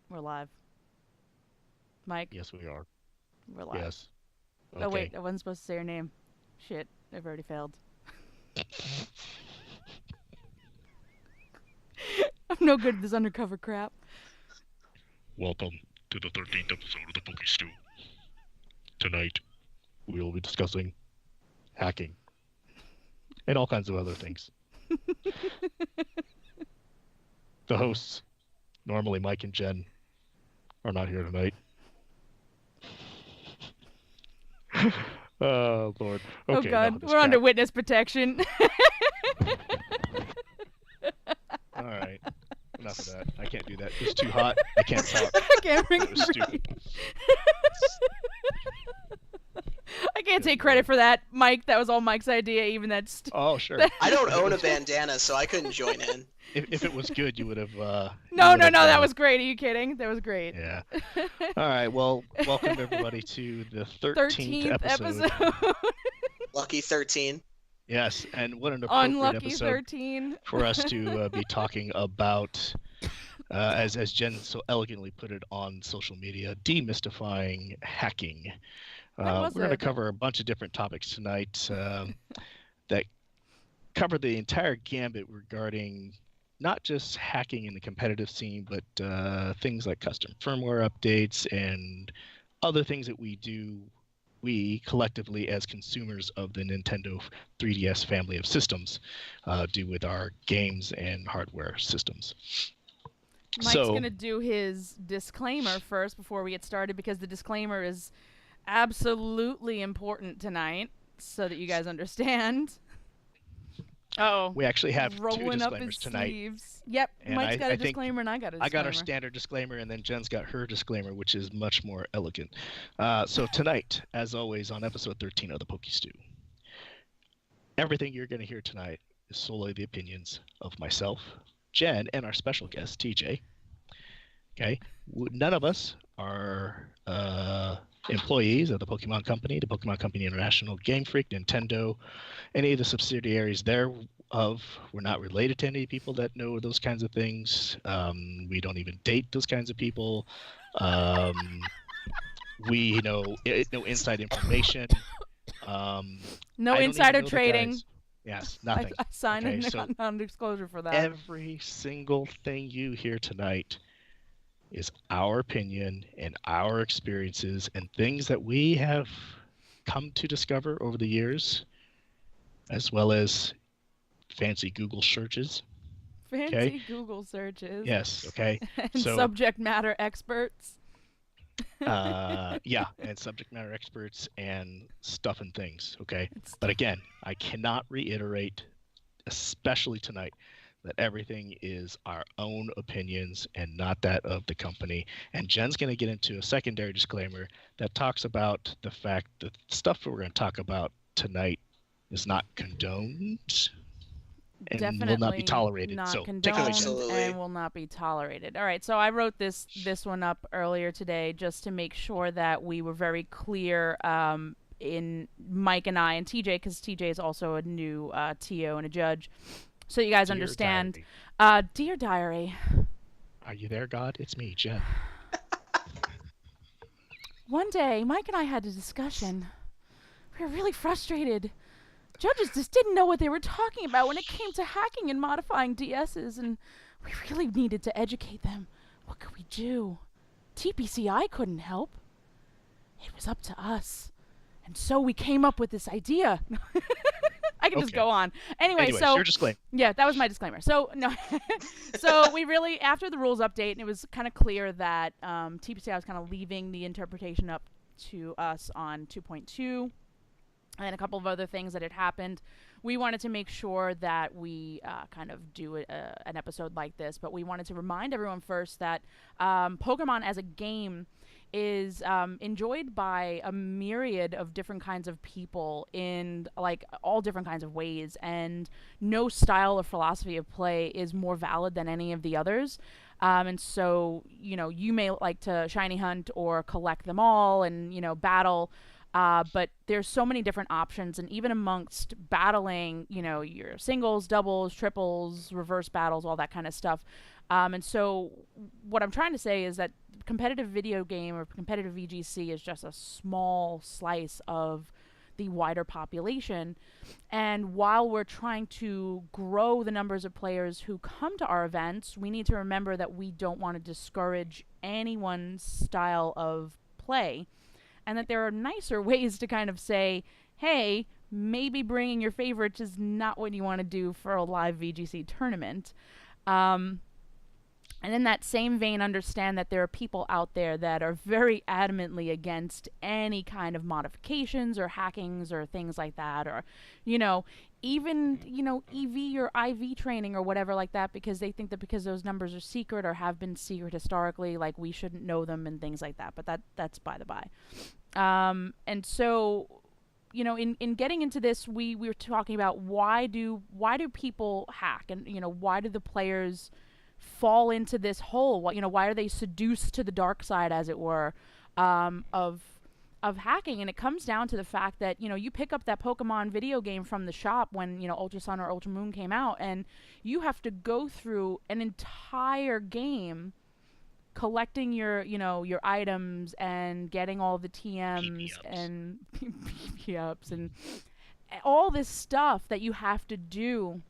We're live. Mike, Yes, we are. we're live. Yes. Oh wait, Okay. I wasn't supposed to say your name. Shit, I've already failed. I'm no good at this undercover crap. Welcome to the 13th episode of the PokéStew. Tonight, we will be discussing hacking and all kinds of other things. The hosts, normally Mike and Jen, are not here tonight. Oh, Lord. Oh Okay, god, we're under witness protection. All right. Enough of that. I can't do that. It's too hot. I can't talk. I can't It was breathe. stupid. I can't take credit for that, Mike. That was all Mike's idea, even that's. Oh, sure. I don't own a bandana, so I couldn't join in. If it was good, you would have. No, that was great. Are you kidding? That was great. Yeah. All right. Well, welcome everybody to the 13th 13th episode. Lucky 13. Yes, and what an appropriate Unlucky episode 13. for us to be talking about, as Jen so elegantly put it on social media, demystifying hacking. What We're was going to it? cover a bunch of different topics tonight that cover the entire gambit regarding not just hacking in the competitive scene, but things like custom firmware updates and other things that we collectively as consumers of the Nintendo 3DS family of systems do with our games and hardware systems. Mike's gonna do his disclaimer first before we get started because the disclaimer is absolutely important tonight, so that you guys understand. Oh, We actually have rolling two up his disclaimers tonight. sleeves. Yep, And Mike's got a I think disclaimer and I got a disclaimer. I got our standard disclaimer, and then Jen's got her disclaimer, which is much more elegant. So tonight, as always, on episode 13 of the PokéStew, everything you're going to hear tonight is solely the opinions of myself, Jen, and our special guest, TJ. Okay? None of us are employees of the Pokemon Company, the Pokemon Company International, Game Freak, Nintendo, any of the subsidiaries thereof. We're not related to any people that know those kinds of things. We don't even date those kinds of people. We know no inside information. No I don't insider even know the trading. guys. Yes, nothing. I signed Okay, a so non-disclosure for that. every single thing you hear tonight is our opinion and our experiences and things that we have come to discover over the years, as well as fancy Google searches. Fancy okay. Google searches. Yes, okay. And So- subject matter experts. Yeah, and subject matter experts and stuff and things, okay? But again, I cannot reiterate, especially tonight, that everything is our own opinions and not that of the company. And Jen's going to get into a secondary disclaimer that talks about the fact that the stuff that we're going to talk about tonight is not condoned and Definitely will not be tolerated. not So take it away, condoned Jen. Absolutely. and will not be tolerated. All right, so I wrote this one up earlier today just to make sure that we were very clear in Mike and I and TJ, because TJ is also a new TO and a judge, so you guys Dear understand. diary. Dear Diary, Are you there, God? It's me, Jen. one day Mike and I had a discussion. We were really frustrated. Judges just didn't know what they were talking about when it came to hacking and modifying DSs, and we really needed to educate them. What could we do? TPCI couldn't help. It was up to us. And so we came up with this idea. I can just Okay. go on. Anyway, Anyways, so your disclaimer. yeah, that was my disclaimer. So no, so we really, after the rules update, and it was kind of clear that TPCI was kind of leaving the interpretation up to us on 2.2. and a couple of other things that had happened. We wanted to make sure that we kind of do an episode like this, but we wanted to remind everyone first that Pokemon as a game is enjoyed by a myriad of different kinds of people in like all different kinds of ways, and no style or philosophy of play is more valid than any of the others. And so, you may like to shiny hunt or collect them all and, battle. But there's so many different options, and even amongst battling, your singles, doubles, triples, reverse battles, all that kind of stuff. And so, what I'm trying to say is that competitive video game or competitive VGC is just a small slice of the wider population. And while we're trying to grow the numbers of players who come to our events, we need to remember that we don't want to discourage anyone's style of play, and that there are nicer ways to kind of say, hey, maybe bringing your favorites is not what you want to do for a live VGC tournament. And in that same vein, understand that there are people out there that are very adamantly against any kind of modifications or hackings or things like that, or, even, EV or IV training or whatever like that, because they think that because those numbers are secret or have been secret historically, like we shouldn't know them and things like that. But that's by the by. And so, in getting into this, we were talking about why do people hack, and why do the players fall into this hole? Why are they seduced to the dark side, as it were, of hacking? And it comes down to the fact that you pick up that Pokemon video game from the shop when Ultra Sun or Ultra Moon came out, and you have to go through an entire game collecting your items and getting all the TMs PP-ups. and PP-ups and all this stuff that you have to do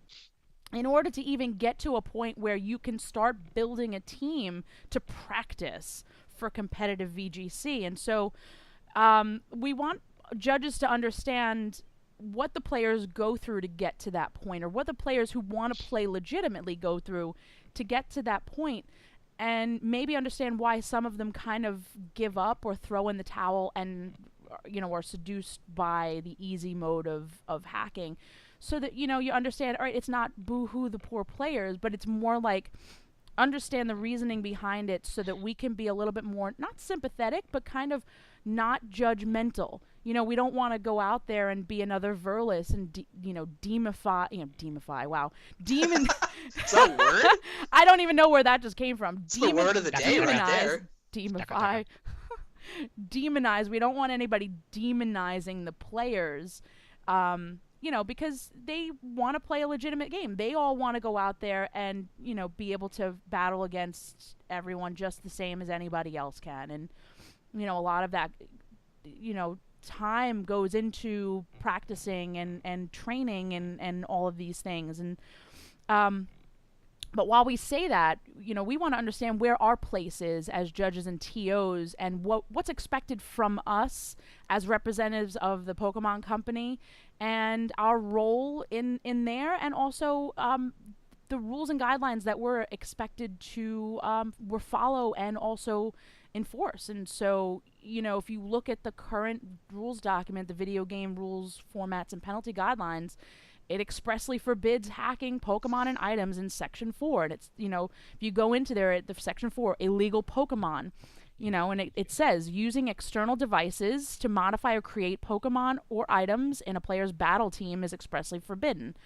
in order to even get to a point where you can start building a team to practice for competitive VGC. And so we want judges to understand what the players go through to get to that point, or what the players who want to play legitimately go through to get to that point, and maybe understand why some of them kind of give up or throw in the towel and are seduced by the easy mode of hacking. So that you understand, all right, it's not boo-hoo the poor players, but it's more like understand the reasoning behind it, so that we can be a little bit more not sympathetic, but kind of not judgmental. We don't want to go out there and be another Verlis and demify. Wow, demon. Is that a word? I don't even know where that just came from. It's the word of the day right there. Demify. Demonize. We don't want anybody demonizing the players. Because they want to play a legitimate game. They all want to go out there and, be able to battle against everyone just the same as anybody else can. And, a lot of that, time goes into practicing and training and all of these things. And, but while we say that, we want to understand where our place is as judges and TOs, and what's expected from us as representatives of the Pokemon Company, and our role in there, and also the rules and guidelines that we're expected to follow and also enforce. And so, if you look at the current rules document, the video game rules, formats, and penalty guidelines, it expressly forbids hacking Pokemon and items in Section 4. And it's, if you go into there at the Section 4, illegal Pokemon, and it says using external devices to modify or create Pokemon or items in a player's battle team is expressly forbidden.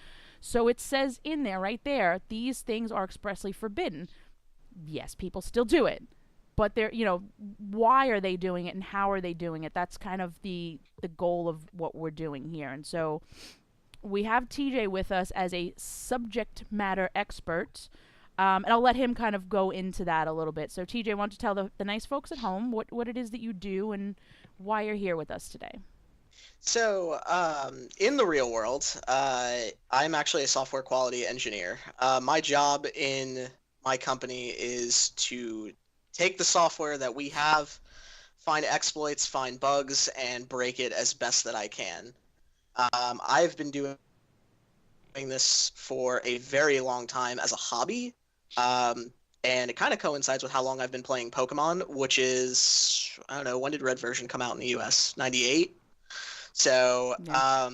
So it says in there, right there, these things are expressly forbidden. Yes, people still do it. But they're, why are they doing it and how are they doing it? That's kind of the goal of what we're doing here. And so we have TJ with us as a subject matter expert, and I'll let him kind of go into that a little bit. So TJ, why don't you tell the nice folks at home what it is that you do and why you're here with us today? So, in the real world, I'm actually a software quality engineer. My job in my company is to take the software that we have, find exploits, find bugs, and break it as best that I can. I've been doing this for a very long time as a hobby, and it kind of coincides with how long I've been playing Pokemon, which is, I don't know, when did Red version come out in the US? 98? So, Yeah.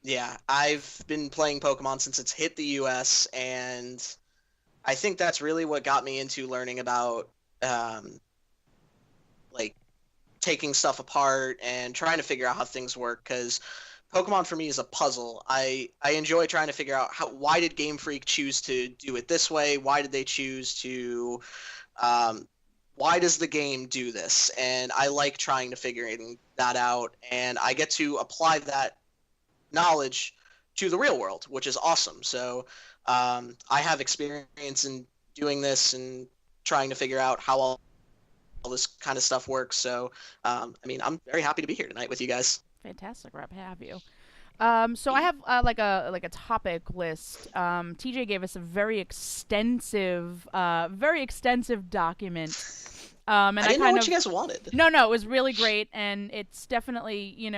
yeah, I've been playing Pokemon since it's hit the US, and I think that's really what got me into learning about um, like taking stuff apart and trying to figure out how things work. Because Pokemon for me is a puzzle. I enjoy trying to figure out why did Game Freak choose to do it this way? Why did they choose to um, why does the game do this? And I like trying to figuring that out, and I get to apply that knowledge to the real world, which is awesome. So I have experience in doing this and trying to figure out how all this kind of stuff works. So I mean, I'm very happy to be here tonight with you guys. Fantastic, Rob. Have you? So I have like a topic list. TJ gave us a very extensive document. And I didn't know kind what of you guys wanted. no, it was really great, and it's definitely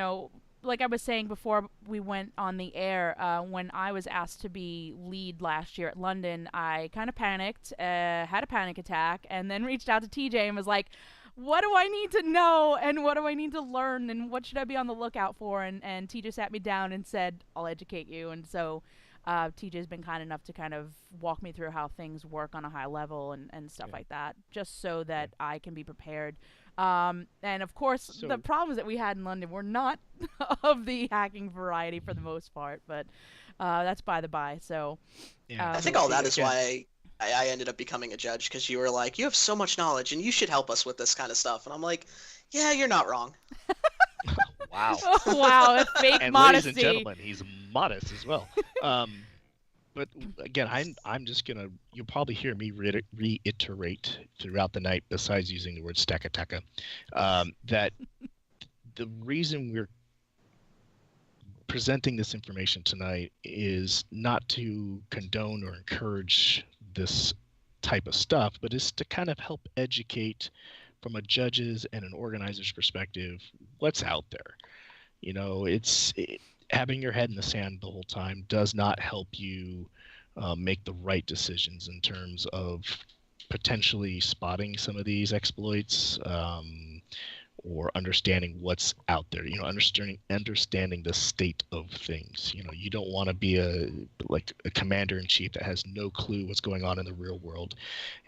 like I was saying before we went on the air. When I was asked to be lead last year at London, I kind of panicked, had a panic attack, and then reached out to TJ and was like, what do I need to know and what do I need to learn and what should I be on the lookout for? And TJ sat me down and said, I'll educate you. And so TJ's been kind enough to kind of walk me through how things work on a high level and stuff like that, just so that I can be prepared. And of course, the problems that we had in London were not of the hacking variety for the most part, but that's by the by. So I think all that is why I ended up becoming a judge, because you were like, you have so much knowledge and you should help us with this kind of stuff. And I'm like, yeah, you're not wrong. Wow. Wow, fake And modesty. ladies and gentlemen, he's modest as well. But again, I'm just gonna. You'll probably hear me reiterate throughout the night, besides using the word stackataka, that the reason we're presenting this information tonight is not to condone or encourage this type of stuff, but is to kind of help educate from a judge's and an organizer's perspective what's out there. Having your head in the sand the whole time does not help you make the right decisions in terms of potentially spotting some of these exploits, or understanding what's out there. Understanding the state of things. You don't want to be a commander in chief that has no clue what's going on in the real world,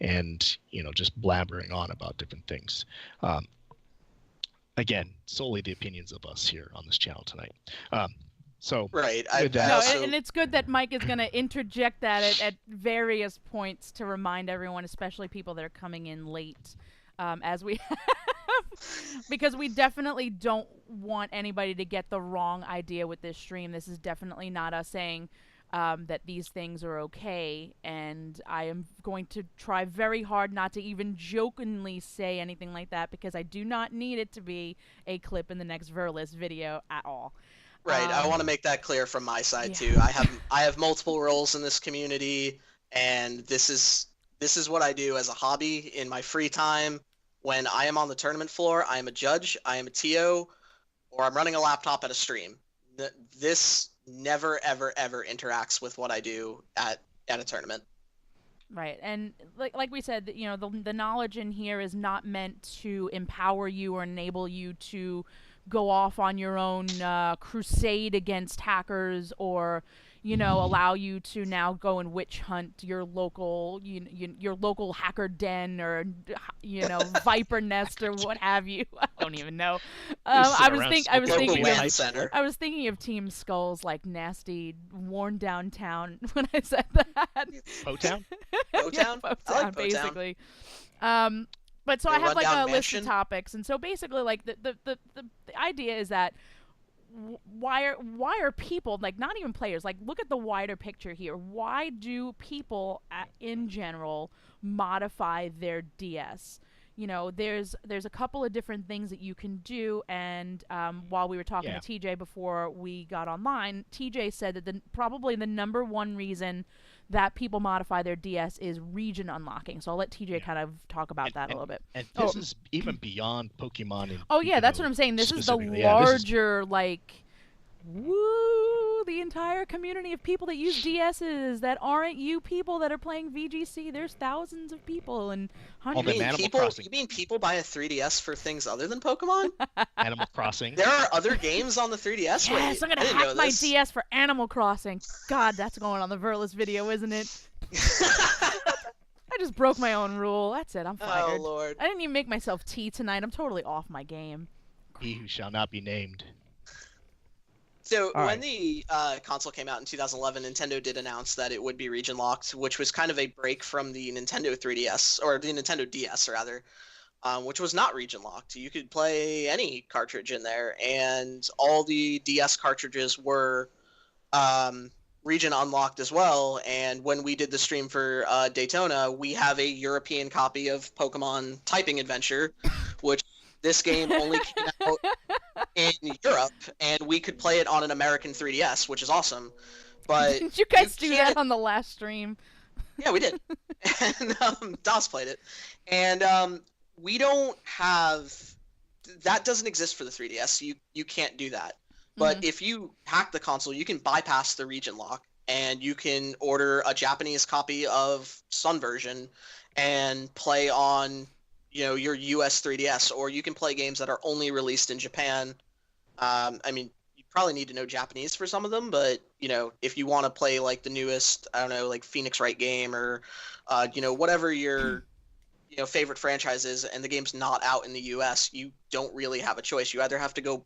and just blabbering on about different things. Again, solely the opinions of us here on this channel tonight. So right, and it's good that Mike is going to interject that at various points to remind everyone, especially people that are coming in late, as we have, because we definitely don't want anybody to get the wrong idea with this stream. This is definitely not us saying that these things are okay, and I am going to try very hard not to even jokingly say anything like that, because I do not need it to be a clip in the next Verlist video at all. Right, I want to make that clear from my side too. I have multiple roles in this community, and this is what I do as a hobby in my free time. When I am on the tournament floor, I am a judge, I am a TO, or I'm running a laptop at a stream. This never, ever, ever interacts with what I do at a tournament. Right, and like we said, the knowledge in here is not meant to empower you or enable you to go off on your own crusade against hackers, or allow you to now go and witch hunt your local your local hacker den, or viper nest, or what have you. I don't even know. I was thinking of Team Skull's like nasty worn down town when I said that. Po-town? Po-town, I like basically. But so I have like a list of topics, and so basically, like the idea is that why are people, like, not even players, like, look at the wider picture here. Why do people in general modify their DS? There's a couple of different things that you can do, and while we were talking to TJ before we got online, TJ said that probably the number one reason that people modify their DS is region unlocking. So I'll let TJ kind of talk about that a little bit. And this is even beyond Pokemon. That's what I'm saying. This is the larger, the entire community of people that use DSs that aren't you people that are playing VGC. There's thousands of people and All You the hundreds. mean Animal people? Crossing. You mean people buy a 3DS for things other than Pokemon? Animal Crossing. There are other games on the 3DS. Yes, Wait, I'm gonna I didn't know hack my this. DS for Animal Crossing. God, that's going on the Verlis video, isn't it? I just broke my own rule. That's it. I'm Oh fired. Lord. I didn't even make myself tea tonight. I'm totally off my game. He who shall not be named. So All when right. the console came out in 2011, Nintendo did announce that it would be region locked, which was kind of a break from the Nintendo 3DS or the Nintendo DS rather, which was not region locked. You could play any cartridge in there, and all the DS cartridges were region unlocked as well. And when we did the stream for Daytona, we have a European copy of Pokemon Typing Adventure, which this game only came out in Europe, and we could play it on an American 3DS, which is awesome. But Did you guys you do can't- that on the last stream? yeah, we did. And DOS played it. And we don't have that doesn't exist for the 3DS. You can't do that. But if you hack the console, you can bypass the region lock, and you can order a Japanese copy of Sun version and play on your US 3DS, or you can play games that are only released in Japan. I mean, you probably need to know Japanese for some of them, but if you want to play like the newest, I don't know, like Phoenix Wright game or whatever your favorite franchise is, and the game's not out in the US, you don't really have a choice. You either have to go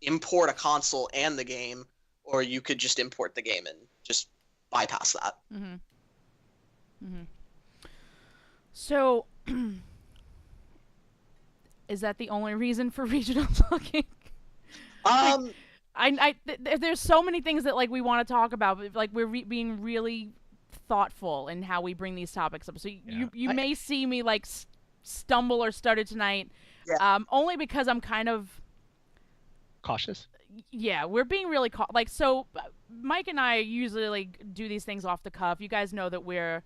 import a console and the game, or you could just import the game and just bypass that. So, is that the only reason for regional locking? There's so many things that we want to talk about, but we're being really thoughtful in how we bring these topics up. So you may see me stumble or stutter tonight, only because I'm kind of Cautious. Yeah, we're being really so Mike and I usually do these things off the cuff. You guys know that we're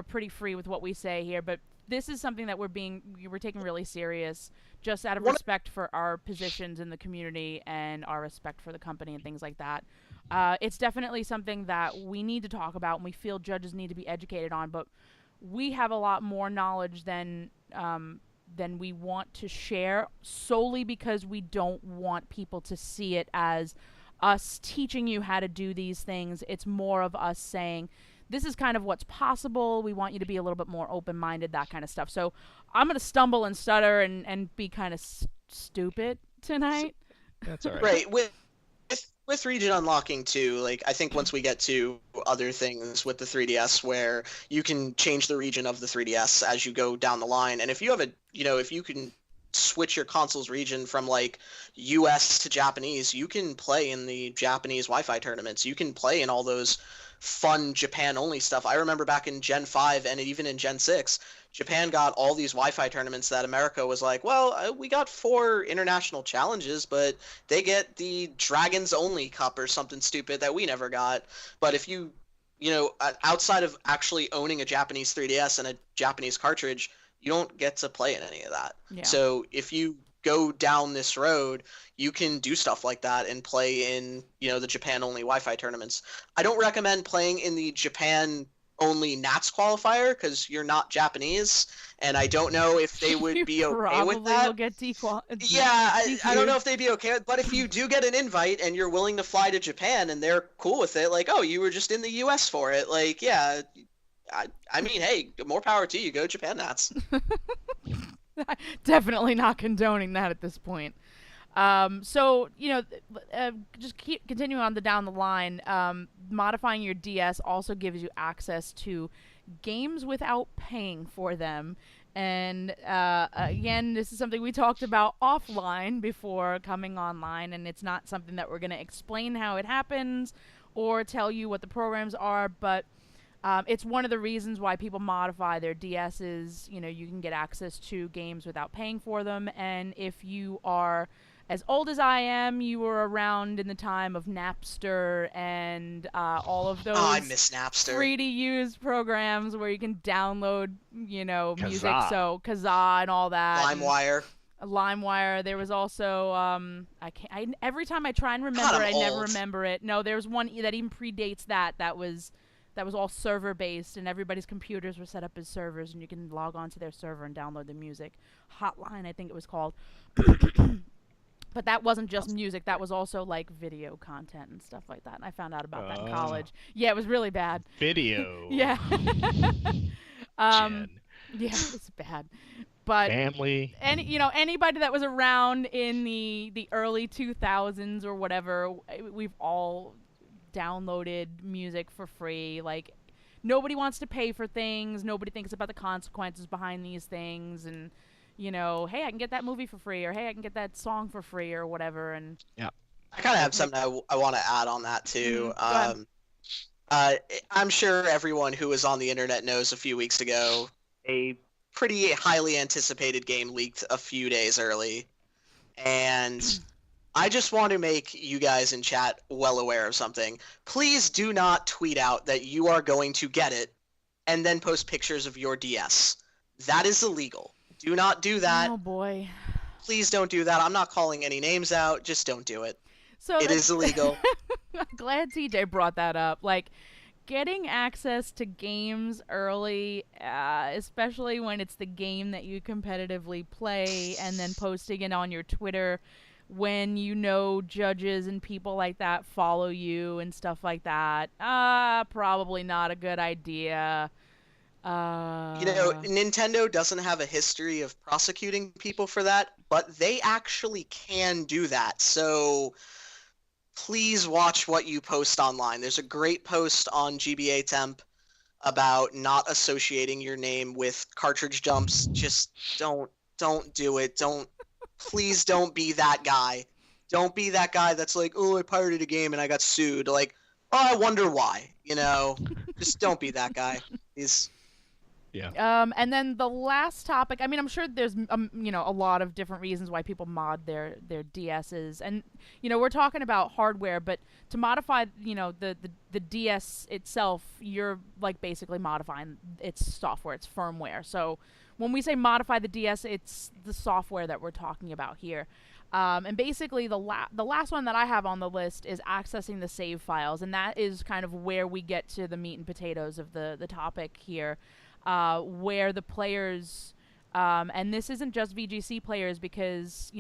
pretty free with what we say here, but this is something that we're taking really serious, just out of respect for our positions in the community and our respect for the company and things like that. It's definitely something that we need to talk about, and we feel judges need to be educated on, but we have a lot more knowledge than we want to share, solely because we don't want people to see it as us teaching you how to do these things. It's more of us saying, this is kind of what's possible. We want you to be a little bit more open-minded, that kind of stuff. So I'm going to stumble and stutter and be kind of stupid tonight. That's all right. Right. With region unlocking too, I think once we get to other things with the 3DS where you can change the region of the 3DS as you go down the line, and if you have if you can switch your console's region from US to Japanese, you can play in the Japanese Wi-Fi tournaments. You can play in all those fun Japan only stuff. I remember back in Gen 5 and even in Gen 6, Japan got all these Wi-Fi tournaments that America was like, well, we got 4 international challenges, but they get the Dragons Only Cup or something stupid that we never got. But if you outside of actually owning a Japanese 3DS and a Japanese cartridge, you don't get to play in any of that. Yeah. So if you go down this road, you can do stuff like that and play in the Japan only Wi-Fi tournaments. I don't recommend playing in the Japan only Nats qualifier because you're not Japanese, and I don't know if they would be okay with that. Will get Yeah, I don't know if they'd be okay with, but if you do get an invite and you're willing to fly to Japan and they're cool with it, oh, you were just in the US for it, yeah, I mean, hey, more power to you. Go Japan Nats. Definitely not condoning that at this point. So, just keep continuing on down the line. Modifying your DS also gives you access to games without paying for them. And again, this is something we talked about offline before coming online, and it's not something that we're going to explain how it happens or tell you what the programs are, but it's one of the reasons why people modify their DSs. You can get access to games without paying for them, and if you are as old as I am, you were around in the time of Napster and all of those I miss Napster. free to use programs where you can download, music. Kazaa. So Kazaa and all that. LimeWire. LimeWire. There was also every time I try and remember God, it, I'm I never old. remember it. No, there's one that even predates that. That was all server based, and everybody's computers were set up as servers, and you can log on to their server and download the music. Hotline, I think it was called. But that wasn't just music. That was also like video content and stuff like that. And I found out about that in college. Yeah, it was really bad. Video. Yeah. Jen. Yeah, it was bad. But Family. anybody that was around in the early 2000s or whatever, we've all downloaded music for free. Like, nobody wants to pay for things. Nobody thinks about the consequences behind these things. And hey, I can get that movie for free, or hey, I can get that song for free, or whatever. And Yeah. I kind of have something I want to add on that too. Go ahead. I'm sure everyone who was on the internet knows a few weeks ago a pretty highly anticipated game leaked a few days early, and I just want to make you guys in chat well aware of something. Please do not tweet out that you are going to get it and then post pictures of your DS. That is illegal. Do not do that. Oh boy. Please don't do that. I'm not calling any names out. Just don't do it. So It is illegal. I'm glad TJ brought that up. Like, getting access to games early, especially when it's the game that you competitively play, and then posting it on your Twitter when judges and people like that follow you and stuff like that, probably not a good idea. Nintendo doesn't have a history of prosecuting people for that, but they actually can do that. So please watch what you post online. There's a great post on GBA Temp about not associating your name with cartridge dumps. Just don't do it. Please don't be that guy. Don't be that guy that's like, oh, I pirated a game and I got sued. Like, oh, I wonder why. Just don't be that guy. Yeah. And then the last topic, I mean, I'm sure there's a lot of different reasons why people mod their DSs, and we're talking about hardware, but to modify the DS itself, you're like basically modifying its software, its firmware. So when we say modify the DS, it's the software that we're talking about here. And basically the last one that I have on the list is accessing the save files, and that is kind of where we get to the meat and potatoes of the topic here. Where the players, and this isn't just VGC players, because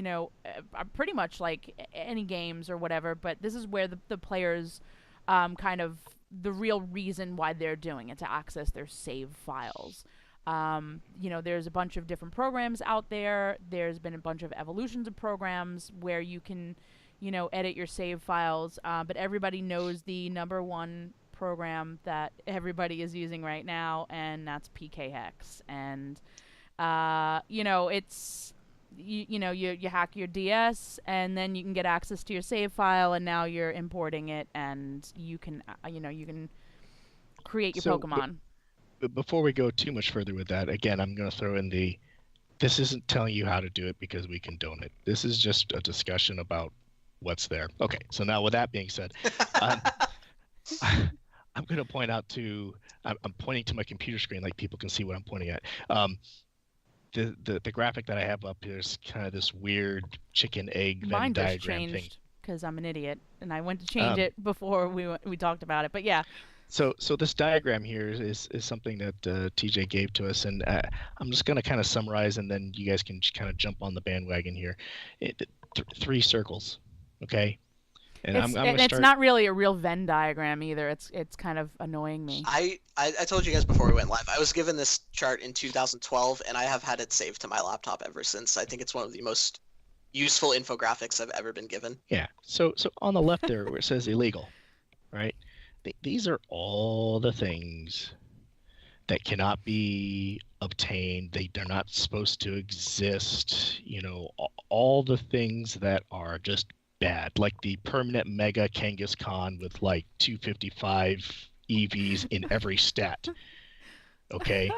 pretty much like any games or whatever, but this is where the players, kind of the real reason why they're doing it, to access their save files. There's a bunch of different programs out there. There's been a bunch of evolutions of programs where you can edit your save files, but everybody knows the number one program that everybody is using right now, and that's PKHex. And it's you hack your DS, and then you can get access to your save file, and now you're importing it, and you can create your Pokemon. But before we go too much further with that, again, I'm going to throw in this isn't telling you how to do it because we condone it. This is just a discussion about what's there. Okay, so now with that being said, I'm going to point out I'm pointing to my computer screen like people can see what I'm pointing at. The graphic that I have up here is kind of this weird chicken egg Venn diagram thing. Mine just changed because I'm an idiot, and I went to change it before we talked about it. But yeah. So this diagram here is something that TJ gave to us, and I'm just going to kind of summarize, and then you guys can kind of jump on the bandwagon here. 3 circles, okay? And it's not really a real Venn diagram either. It's kind of annoying me. I told you guys before we went live, I was given this chart in 2012, and I have had it saved to my laptop ever since. I think it's one of the most useful infographics I've ever been given. Yeah. So on the left there where it says illegal, right? These are all the things that cannot be obtained. They're not supposed to exist. All the things that are just bad, like the permanent Mega Kangaskhan with like 255 EVs in every stat. Okay,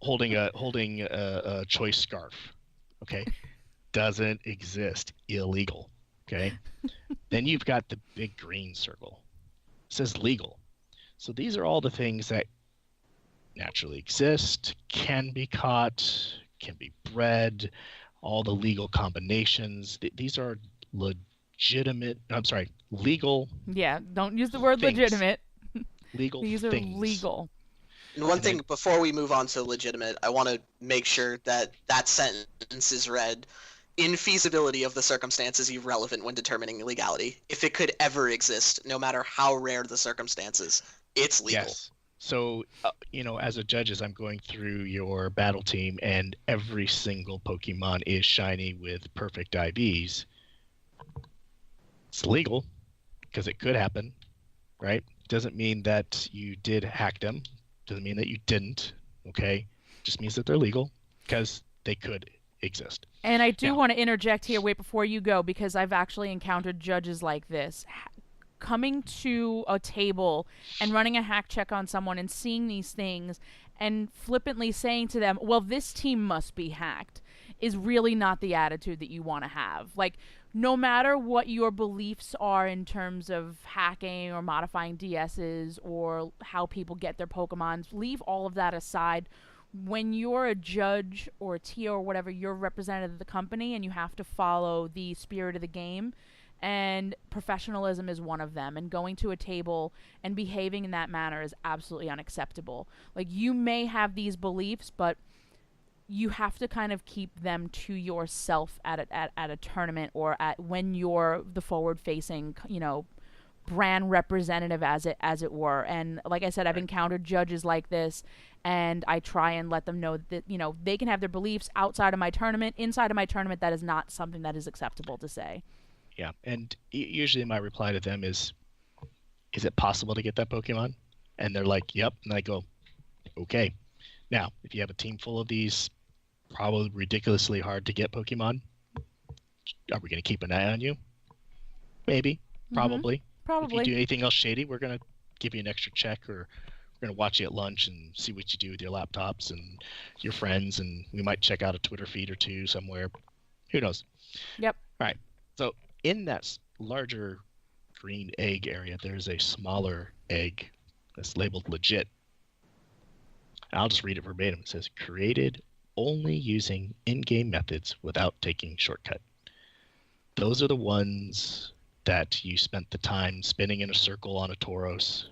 holding a choice scarf. Okay, doesn't exist. Illegal. Okay, then you've got the big green circle. It says legal. So these are all the things that naturally exist, can be caught, can be bred, all the legal combinations. These are legitimate. I'm sorry, legal. Yeah, don't use the word Things. legitimate. Legal These are things. legal. And one thing before we move on to legitimate, I want to make sure that that sentence is read. Infeasibility of the circumstance is irrelevant when determining legality. If it could ever exist, no matter how rare the circumstances, it's legal. Yes. So, as a judge, as I'm going through your battle team and every single Pokemon is shiny with perfect IVs, it's legal because it could happen, right? Doesn't mean that you did hack them. Doesn't mean that you didn't, okay? Just means that they're legal because they could exist. And I do Now- want to interject here, wait before you go, because I've actually encountered judges like this. Coming to a table and running a hack check on someone and seeing these things and flippantly saying to them, well, this team must be hacked, is really not the attitude that you want to have. Like, no matter what your beliefs are in terms of hacking or modifying DSs or how people get their Pokemons, leave all of that aside. When you're a judge or a TO or whatever, you're a representative of the company and you have to follow the spirit of the game. And professionalism is one of them. And going to a table and behaving in that manner is absolutely unacceptable. Like, you may have these beliefs, but you have to kind of keep them to yourself at a tournament or at when you're the forward-facing, brand representative, as it were. And like I said, I've encountered judges like this, and I try and let them know that they can have their beliefs outside of my tournament. Inside of my tournament, that is not something that is acceptable to say. Yeah, and usually my reply to them is it possible to get that Pokemon? And they're like, yep. And I go, okay. Now, if you have a team full of these probably ridiculously hard to get Pokemon, are we going to keep an eye on you? Maybe, probably. Probably. If you do anything else shady, we're going to give you an extra check, or we're going to watch you at lunch and see what you do with your laptops and your friends, and we might check out a Twitter feed or two somewhere. Who knows? Yep. All right. So in that larger green egg area, there's a smaller egg that's labeled legit. I'll just read it verbatim. It says, created only using in-game methods without taking shortcut. Those are the ones that you spent the time spinning in a circle on a Tauros.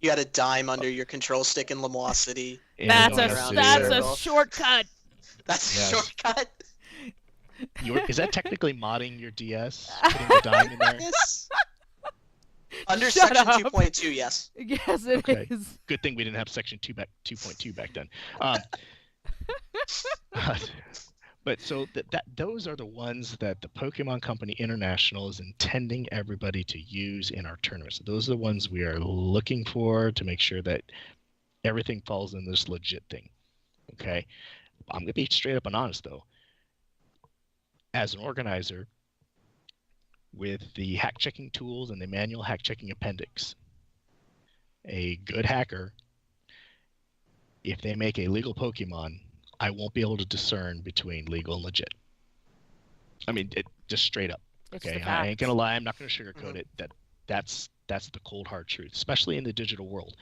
You had a dime under your control stick in Lemois City. That's going a around that's in a circles. shortcut. That's Yes. a shortcut. Is that technically modding your DS? Putting the dime in there? Yes. Under Shut section up. 2.2, yes. Yes, it Okay. is. Good thing we didn't have section 2.2 back then. But so those are the ones that the Pokemon Company International is intending everybody to use in our tournaments. Those are the ones we are looking for to make sure that everything falls in this legit thing. Okay? I'm going to be straight up and honest, though. As an organizer, with the hack checking tools and the manual hack checking appendix, a good hacker, if they make a legal Pokemon, I won't be able to discern between legal and legit. I mean, just straight up. It's Okay, the I ain't facts. gonna lie. I'm not gonna sugarcoat it. That's the cold hard truth, especially in the digital world.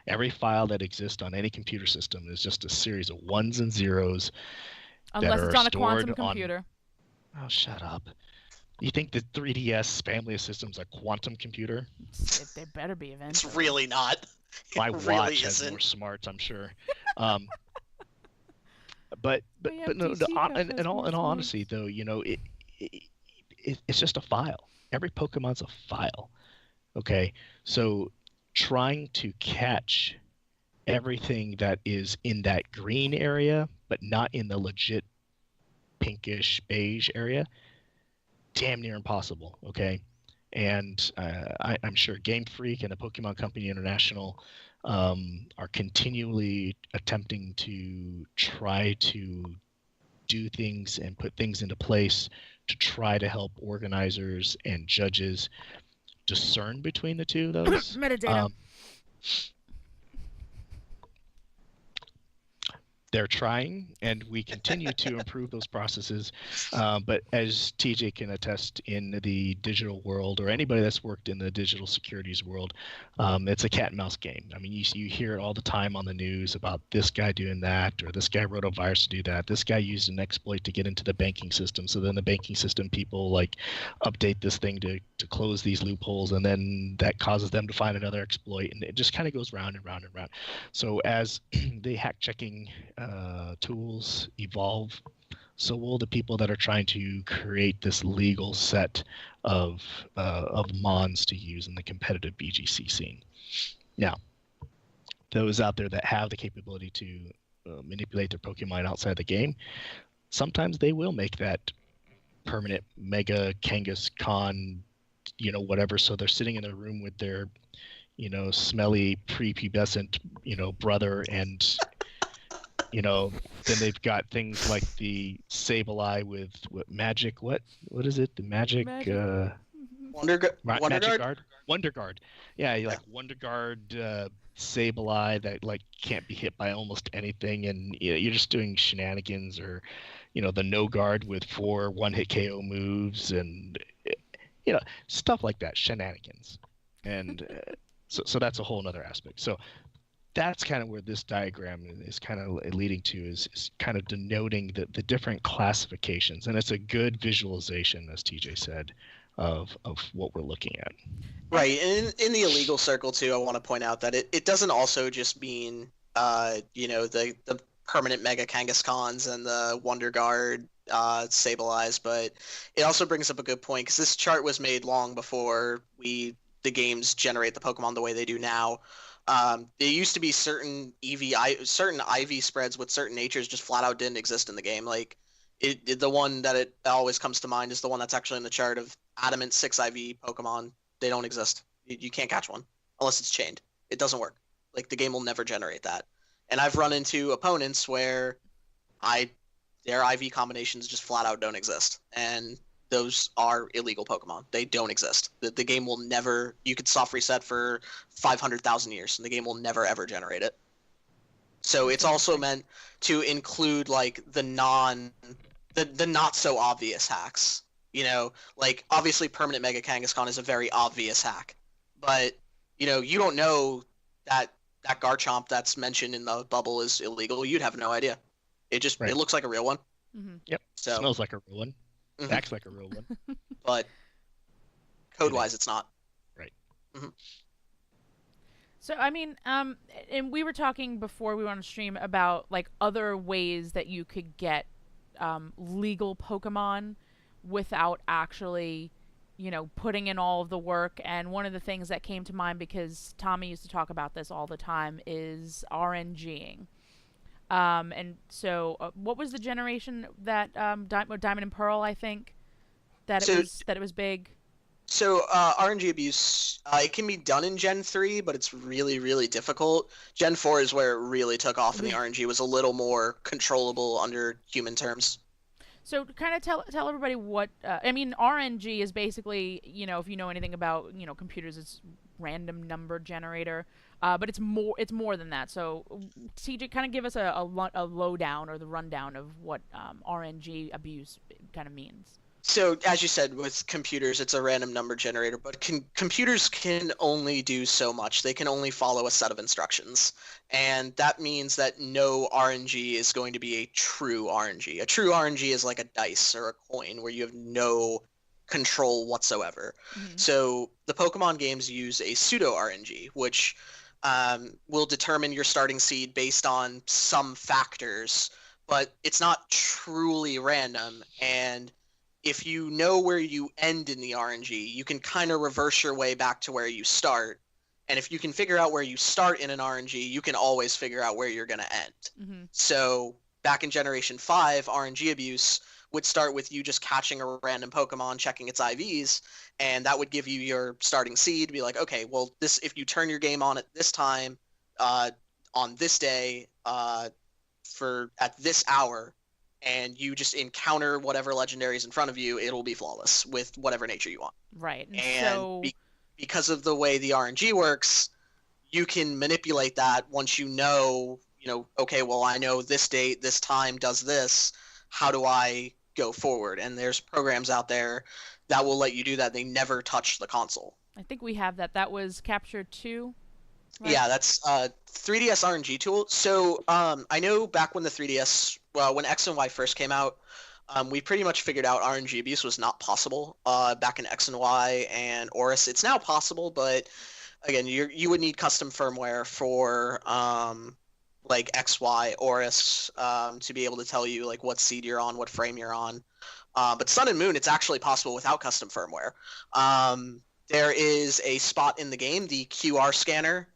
Every file that exists on any computer system is just a series of ones and zeros. Unless that it's are on a quantum stored on- computer. Oh, shut up. You think the 3DS family of systems a quantum computer? They better be It's eventually. really not. My It watch really has isn't. more smarts, I'm sure. But My no, MTC cup has in all more honesty, smarts. though, it's just a file. Every Pokemon's a file. Okay, so trying to catch everything that is in that green area, but not in the legit pinkish beige area, damn near impossible. Okay, and I'm sure Game Freak and the Pokemon Company International are continually attempting to try to do things and put things into place to try to help organizers and judges discern between the two of those. Metadata. they're trying, and we continue to improve those processes. But as TJ can attest, in the digital world, or anybody that's worked in the digital securities world, it's a cat and mouse game. I mean, you hear it all the time on the news about this guy doing that, or this guy wrote a virus to do that. This guy used an exploit to get into the banking system. So then the banking system people like update this thing to close these loopholes, and then that causes them to find another exploit, and it just kind of goes round and round and round. So as the hack checking tools evolve, so will the people that are trying to create this legal set of mons to use in the competitive BGC scene. Now, those out there that have the capability to manipulate their Pokemon outside the game, sometimes they will make that permanent Mega Kangaskhan, whatever. So they're sitting in their room with their, smelly prepubescent, brother, and then they've got things like the Sableye with magic. What is it? The magic. Wonder Guard. Yeah, like Wonder Guard, Sableye that like can't be hit by almost anything, and you're just doing shenanigans, or the No Guard with 4 one-hit KO moves, and stuff like that, shenanigans, and so that's a whole other aspect. So that's kind of where this diagram is kind of leading to, is kind of denoting the different classifications, and it's a good visualization, as TJ said, of what we're looking at. Right, and in the illegal circle too, I want to point out that it doesn't also just mean the permanent Mega Kangaskhan's and the Wonder Guard Sableyes, but it also brings up a good point, because this chart was made long before the games generate the Pokemon the way they do now. There used to be certain certain IV spreads with certain natures just flat out didn't exist in the game. Like the one that it always comes to mind is the one that's actually in the chart of Adamant 6 IV Pokemon. They don't exist. You can't catch one unless it's chained. It doesn't work. Like, the game will never generate that. And I've run into opponents where their IV combinations just flat out don't exist, and those are illegal Pokemon. They don't exist. The game will never. You could soft reset for 500,000 years, and the game will never ever generate it. So it's also meant to include like the not so obvious hacks. Like, obviously Permanent Mega Kangaskhan is a very obvious hack, but you don't know that Garchomp that's mentioned in the bubble is illegal. You'd have no idea. It just It looks like a real one. Mm-hmm. Yep. So smells like a real one. Mm-hmm. Acts like a real one. But code-wise, it's not. Right. Mm-hmm. So, I mean, and we were talking before we went on stream about like other ways that you could get legal Pokemon without actually, putting in all of the work. And one of the things that came to mind, because Tommy used to talk about this all the time, is RNGing. And so, what was the generation that Diamond and Pearl? I think that it was big. So RNG abuse, it can be done in Gen 3, but it's really, really difficult. Gen 4 is where it really took off, and the RNG was a little more controllable under human terms. So kind of tell everybody what RNG is basically, if you know anything about computers, it's random number generator, but it's more than that. So TJ, kind of give us a lowdown or the rundown of what RNG abuse kind of means. So, as you said, with computers, it's a random number generator, but computers can only do so much. They can only follow a set of instructions, and that means that no RNG is going to be a true RNG. A true RNG is like a dice or a coin where you have no control whatsoever. Mm-hmm. So, the Pokemon games use a pseudo RNG, which will determine your starting seed based on some factors, but it's not truly random, and if you know where you end in the RNG, you can kind of reverse your way back to where you start. And if you can figure out where you start in an RNG, you can always figure out where you're going to end. Mm-hmm. So back in Generation 5, RNG abuse would start with you just catching a random Pokemon, checking its IVs, and that would give you your starting seed. Be like, okay, well, if you turn your game on at this time, on this day, at this hour, and you just encounter whatever legendary is in front of you, it'll be flawless with whatever nature you want. Right. And because of the way the RNG works, you can manipulate that once you know, okay, well, I know this date, this time does this. How do I go forward? And there's programs out there that will let you do that. They never touch the console. I think we have that. That was Capture 2, right? Yeah, that's 3DS RNG tool. So I know back when the 3DS, well, when X and Y first came out, we pretty much figured out RNG abuse was not possible back in X and Y and Oris. It's now possible, but again, you would need custom firmware for like XY Oris to be able to tell you like what seed you're on, what frame you're on. But Sun and Moon, it's actually possible without custom firmware. There is a spot in the game, the QR scanner,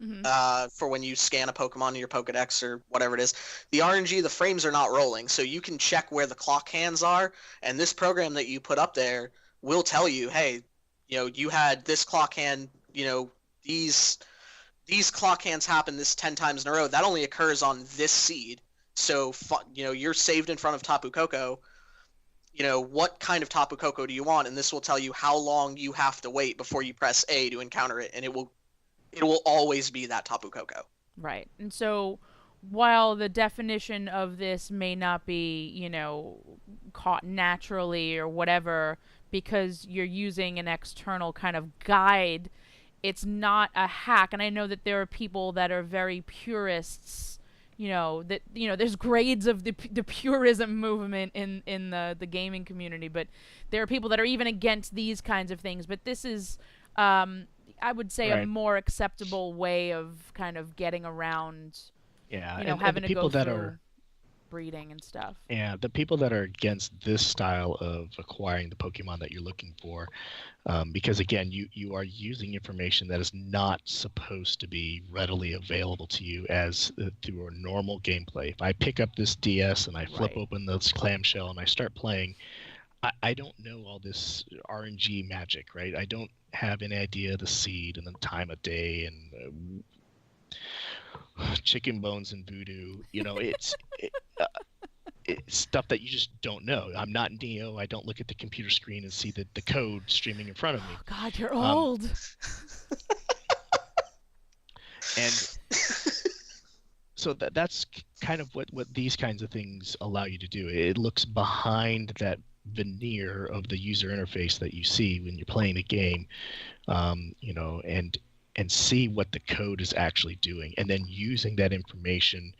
for when you scan a Pokemon in your Pokedex or whatever it is. The RNG, the frames are not rolling, so you can check where the clock hands are, and this program that you put up there will tell you, hey, you had this clock hand, these clock hands happen this 10 times in a row. That only occurs on this seed. So, you're saved in front of Tapu Koko. What kind of Tapu Koko do you want? And this will tell you how long you have to wait before you press A to encounter it. And it will always be that Tapu Koko. Right. And so while the definition of this may not be, caught naturally or whatever, because you're using an external kind of guide, it's not a hack. And I know that there are people that are very purists, there's grades of the purism movement in the gaming community, but there are people that are even against these kinds of things. But this is, I would say, a more acceptable way of kind of getting around, having to go through breeding and stuff. Yeah, the people that are against this style of acquiring the Pokemon that you're looking for, because again, you are using information that is not supposed to be readily available to you as through a normal gameplay. If I pick up this DS and I flip open this clamshell and I start playing, I don't know all this RNG magic, right? I don't have any idea the seed and the time of day and chicken bones and voodoo. It's stuff that you just don't know. I'm not Neo. I don't look at the computer screen and see the code streaming in front of me. Oh God, you're old. And so that's kind of what these kinds of things allow you to do. It looks behind that veneer of the user interface that you see when you're playing the game, and see what the code is actually doing, and then using that information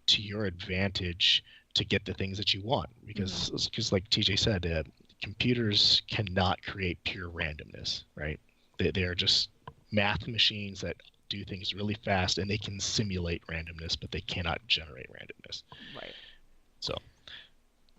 to your advantage to get the things that you want. Because like TJ said, computers cannot create pure randomness, right? They are just math machines that do things really fast, and they can simulate randomness, but they cannot generate randomness. Right. So.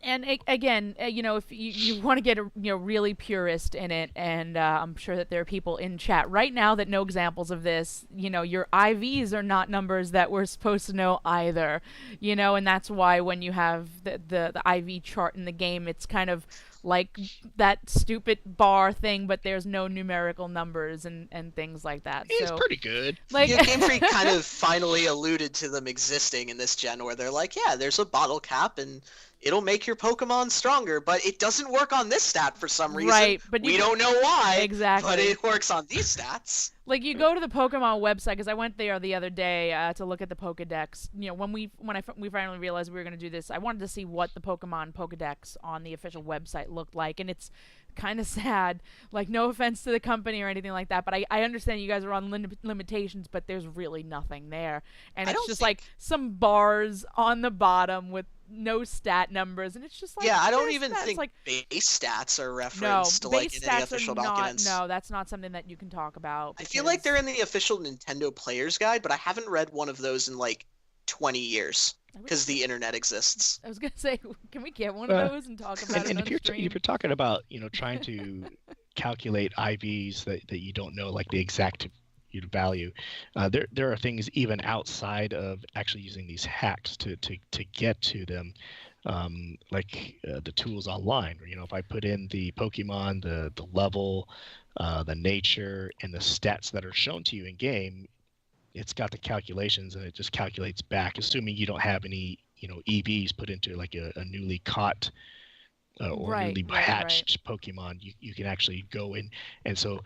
And again, if you want to get really purist in it, and I'm sure that there are people in chat right now that know examples of this. Your IVs are not numbers that we're supposed to know either. And that's why when you have the IV chart in the game, it's kind of like that stupid bar thing, but there's no numerical numbers and things like that. It's pretty good. Like Game Freak kind of finally alluded to them existing in this gen, where they're like, yeah, there's a bottle cap and it'll make your Pokemon stronger, but it doesn't work on this stat for some reason. Right, but we don't know why. Exactly. But it works on these stats. Like, you go to the Pokemon website, because I went there the other day to look at the Pokedex. When we finally realized we were going to do this, I wanted to see what the Pokemon Pokedex on the official website looked like, and it's kind of sad. Like, no offense to the company or anything like that, but I understand you guys are on limitations, but there's really nothing there. And it's just like some bars on the bottom with no stat numbers, and it's just like, yeah, I don't even think like base stats are referenced to like in any official documents. No, that's not something that you can talk about. I feel like they're in the official Nintendo Player's Guide, but I haven't read one of those in like 20 years because the internet exists. I was gonna say, can we get one of those and talk about it? And if you're talking about trying to calculate IVs that you don't know like the exact value, there are things even outside of actually using these hacks to get to them, like the tools online. If I put in the Pokemon, the level, the nature, and the stats that are shown to you in game, it's got the calculations, and it just calculates back, assuming you don't have any EVs put into like a newly caught or newly hatched Pokemon. You can actually go in, and so.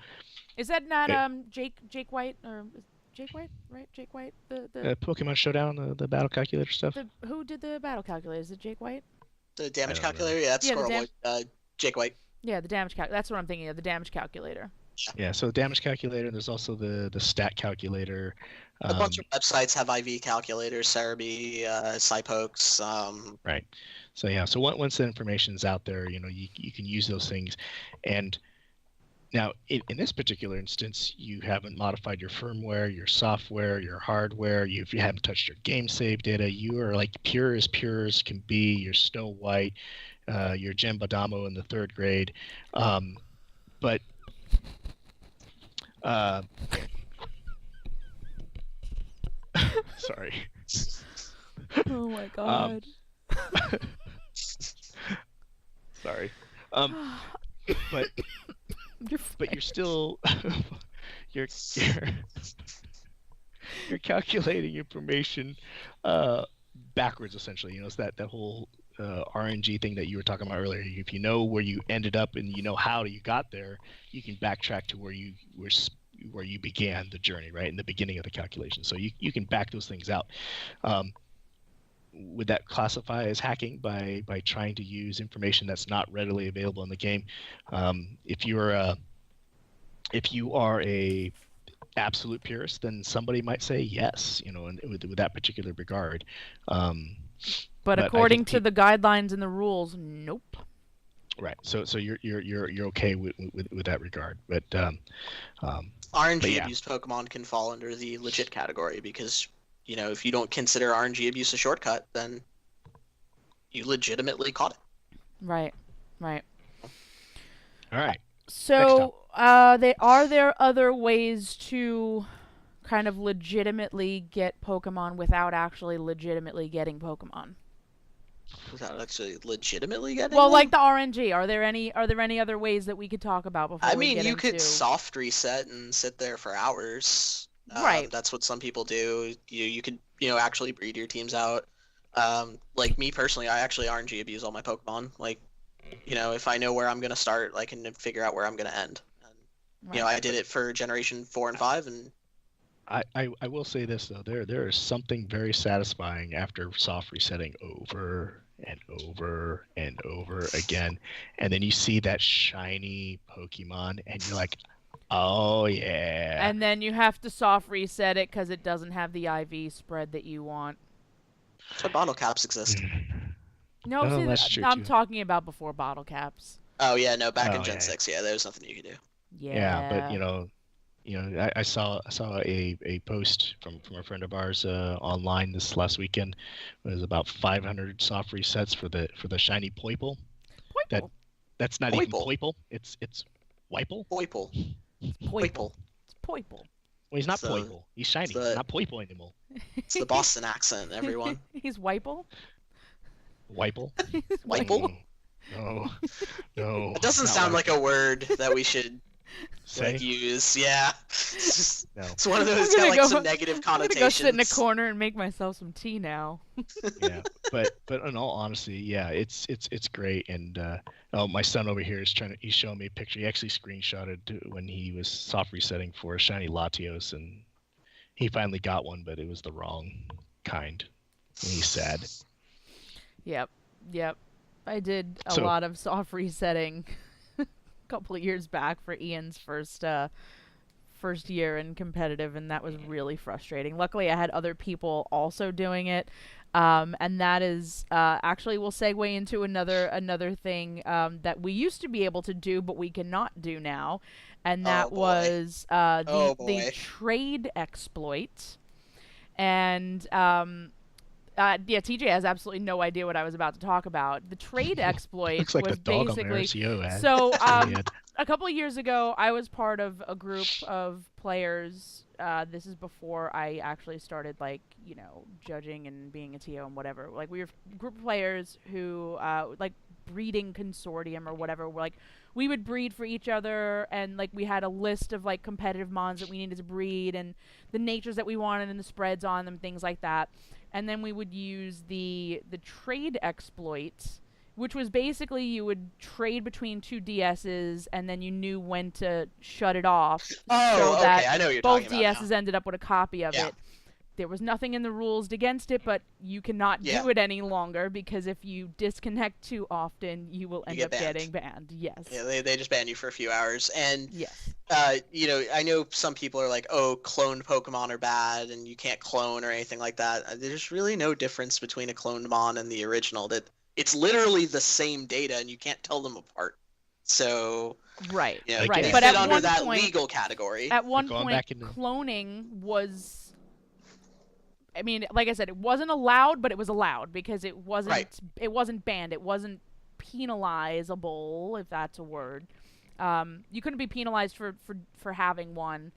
Is that not Jake White or Jake White, right? Jake White, the Pokemon Showdown, the battle calculator stuff. who did the battle calculator? Is it Jake White? The I damage don't know. calculator, yeah, that's Yeah, the Squirrel Boy. Jake White. Yeah, the damage calculator. That's what I'm thinking of. The damage calculator. Yeah, so damage calculator. There's also the stat calculator. A bunch of websites have IV calculators, Cerebi, Cypokes. Right. So yeah. So once the information's out there, you can use those things, and now in this particular instance, you haven't modified your firmware, your software, your hardware. You haven't touched your game save data. You are like pure as can be. You're Snow White. You're Jen Badamo in the 3rd grade. But sorry. Oh my god. Sorry. But you're still you're calculating information backwards essentially. It's that whole RNG thing that you were talking about earlier. If you know where you ended up and you know how you got there, you can backtrack to where you began the journey, right in the beginning of the calculation. So you can back those things out. Would that classify as hacking by trying to use information that's not readily available in the game? If you are a absolute purist, then somebody might say yes, with that particular regard. But according to the guidelines and the rules, nope. Right. So you're okay with that regard, but RNG abuse Pokemon can fall under the legit category because if you don't consider RNG abuse a shortcut, then you legitimately caught it. Right. All right. So, are there other ways to kind of legitimately get Pokemon without actually legitimately getting Pokemon? Without actually legitimately getting Well, them? like the RNG, are there any other ways that we could talk about before we get you into... could soft reset and sit there for hours. Right. That's what some people do. You could actually breed your teams out. Like me personally, I actually RNG abuse all my Pokemon. Like, if I know where I'm gonna start, I can figure out where I'm gonna end. And, Right. I did it for Generation 4 and 5, and I will say this though, there is something very satisfying after soft resetting over and over and over again, and then you see that shiny Pokemon, and you're like, oh yeah. And then you have to soft reset it because it doesn't have the IV spread that you want. that's why bottle caps exist. No, Oh, see, that's true, I'm too. talking about before bottle caps. Oh yeah, no, back in Oh, Gen yeah. 6, yeah, there's nothing you could do. Yeah. But I saw a post from a friend of ours online this last weekend. It was about 500 soft resets for the shiny Poiple. That's not even Poiple. Poiple. It's Wiple. Poiple. Poiple. It's Poiple. Well, he's not So, Poiple. He's shiny. the- He's not Poiple anymore. It's the Boston accent, everyone. He's Wiple. Wiple. Wiple? No. It doesn't not sound Wiple. like a word that we should Say. use. Yeah. It's No. one of those I'm gonna got like go- some negative I'm gonna connotations. go sit in a corner and make myself some tea now. Yeah, but in all honesty, yeah, it's great. And my son over here is he's showing me a picture. He actually screenshotted when he was soft resetting for a shiny Latios, and he finally got one, but it was the wrong kind. And he's sad. Yep. I did a So- lot of soft resetting a couple of years back for Ian's first year in competitive, and that was really frustrating. Luckily, I had other people also doing it, and that is actually we'll segue into another thing that we used to be able to do, but we cannot do now, and that Oh, boy. was Oh, the boy. trade exploit, and TJ has absolutely no idea what I was about to talk about. The trade exploit Looks like was the dog on the basically RCO ad. so. Yeah. A couple of years ago, I was part of a group of players. This is before I actually started, judging and being a TO and whatever. Like, we were a group of players who, breeding consortium or whatever. We would breed for each other, and, we had a list of, competitive mons that we needed to breed, and the natures that we wanted, and the spreads on them, things like that. And then we would use the trade exploit which was basically you would trade between two DSs and then you knew when to shut it off Oh, so okay, that I know what you're both talking about DSs now. ended up with a copy of Yeah. it. There was nothing in the rules against it, but you cannot Yeah. do it any longer because if you disconnect too often, you will end get up banned. getting banned. Yes. Yeah, they just ban you for a few hours. And Yes. you know, I know some people are like, oh, cloned Pokemon are bad and you can't clone or anything like that. There's really no difference between a cloned Mon and the original. That it's literally the same data and you can't tell them apart. So, Right. you know, Right. they But fit at under one that point, legal category. at one going point, back into- cloning was. I mean, like I said, it wasn't allowed, but it was allowed because it wasn't. Right. It wasn't banned. It wasn't penalizable, if that's a word. You couldn't be penalized for having one,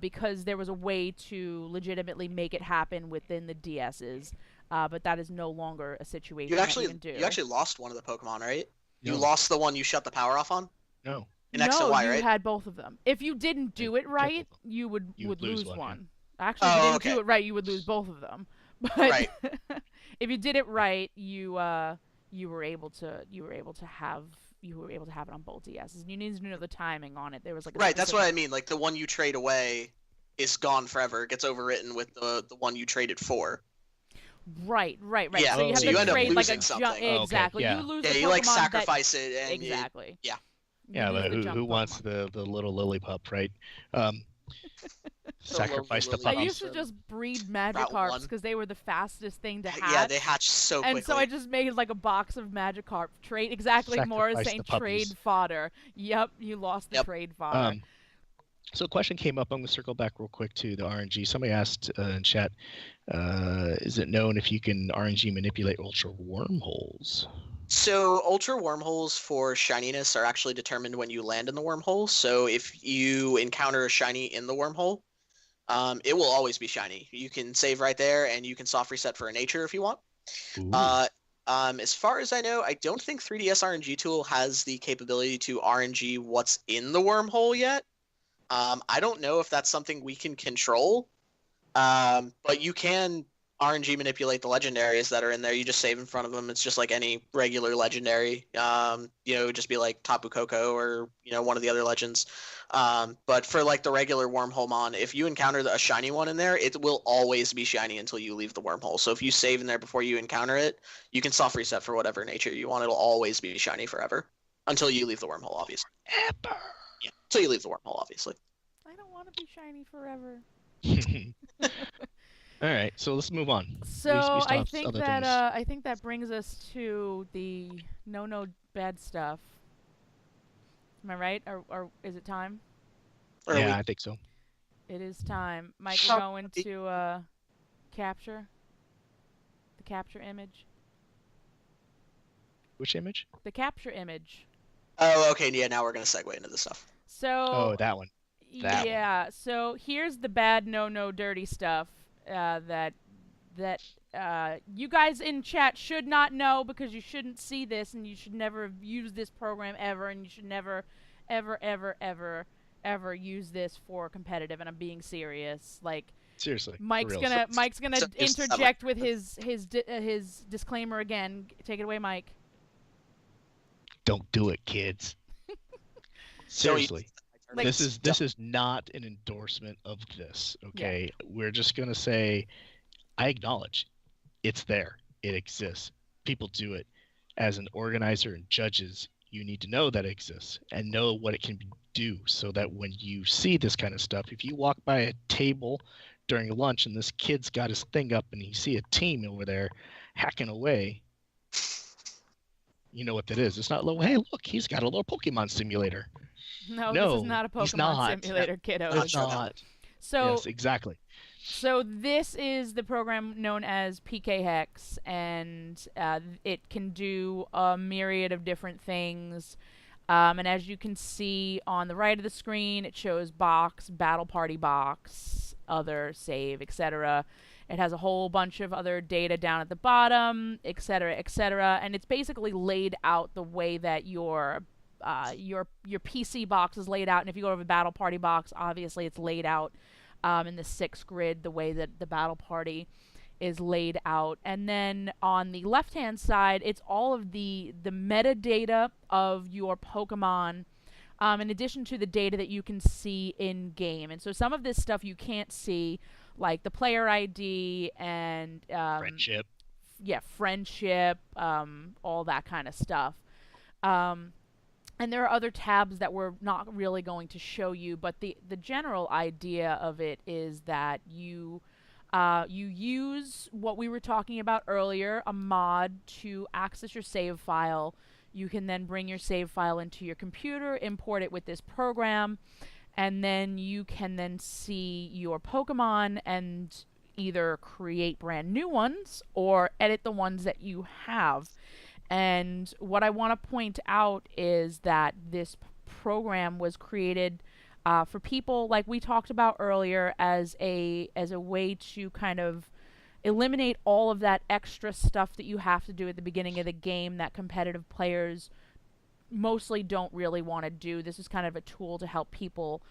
because there was a way to legitimately make it happen within the DSs. But that is no longer a situation You that actually you can do. you actually lost one of the Pokemon, right? You No. lost the one you shut the power off on No. in X and no, Y, you right? had both of them. If you didn't do it kept right, both. you would You would lose lose one, yeah. one. Actually, if you Oh, didn't okay. do it right, you would lose both of them. But Right. if you did it right, you were able to have it on both DSs. You needed to know the timing on it. There was like a Right, that's what I specific- mean. Like the one you trade away is gone forever. It gets overwritten with the one you traded for. Right. Yeah, So you have so to you end up trade like a losing something. Oh, okay, exactly. yeah. You lose Yeah, the you like Pokemon sacrifice it that and exactly. yeah. You Yeah, lose but the who junk wants Pokemon. the little lily pup, right? Sacrifice the lily I pups. used to just breed Route Magikarps one. because they were the fastest thing to hatch. Yeah, they hatch so quickly. And so I just made like a box of Magikarp. Trade exactly. More Sacrifice saying the puppies. trade fodder. Yep, you lost the Yep. trade fodder. So a question came up. I'm going to circle back real quick to the RNG. Somebody asked in chat, is it known if you can RNG manipulate ultra wormholes? So ultra wormholes for shininess are actually determined when you land in the wormhole. So if you encounter a shiny in the wormhole, it will always be shiny. You can save right there, and you can soft reset for a nature if you want. Ooh. As far as I know, I don't think 3DS RNG tool has the capability to RNG what's in the wormhole yet. I don't know if that's something we can control, but you can RNG manipulate the legendaries that are in there. You just save in front of them. It's just like any regular legendary. Just be like Tapu Koko or one of the other legends. But for like the regular wormhole mon, if you encounter a shiny one in there, it will always be shiny until you leave the wormhole. So if you save in there before you encounter it, you can soft reset for whatever nature you want. It'll always be shiny forever until you leave the wormhole, obviously. Ever. Yeah, until you leave the wormhole, obviously. I don't want to be shiny forever. All right, so let's move on. So We still I have think other that things. I think that brings us to the no bad stuff. Am I right? Or is it time? Or are Yeah, we- I think so. It is time. Mike, we're Shall going to capture the capture image. Which image? The capture image. Oh, okay. Yeah, now we're gonna segue into this stuff. So Oh, that one. that one. yeah. So here's the bad no dirty stuff that you guys in chat should not know because you shouldn't see this and you should never have used this program ever and you should never ever use this for competitive, and I'm being serious. Like Seriously. for Mike's real. gonna so it's not interject with his disclaimer again. Take it away, Mike. Don't do it, kids. So Seriously. Like- this is not an endorsement of this, okay? We're just going to say I acknowledge it's there. It exists. People do it. As an organizer and judges, you need to know that it exists and know what it can do so that when you see this kind of stuff, if you walk by a table during lunch and this kid's got his thing up and you see a team over there hacking away, you know what that is. It's not, hey, look, he's got a little Pokemon simulator. No, No, this is not a he's Pokemon not. simulator, kiddos. It's not. So Yes, exactly. So this is the program known as PK Hex, and it can do a myriad of different things. And as you can see on the right of the screen, it shows box, battle party box, other, save, etc. It has a whole bunch of other data down at the bottom, etc., etc. And it's basically laid out the way that your PC box is laid out. And if you go to the battle party box, obviously it's laid out in the 6 grid, the way that the battle party is laid out. And then on the left-hand side, it's all of the metadata of your Pokemon, in addition to the data that you can see in game. And so some of this stuff you can't see, like the player ID and Friendship. friendship, all that kind of stuff. Um, and there are other tabs that we're not really going to show you, but the general idea of it is that you use what we were talking about earlier, a mod, to access your save file. You can then bring your save file into your computer, import it with this program, and then you can then see your Pokemon and either create brand new ones or edit the ones that you have. And what I want to point out is that this program was created for people, like we talked about earlier, as a way to kind of eliminate all of that extra stuff that you have to do at the beginning of the game that competitive players mostly don't really want to do. This is kind of a tool to help people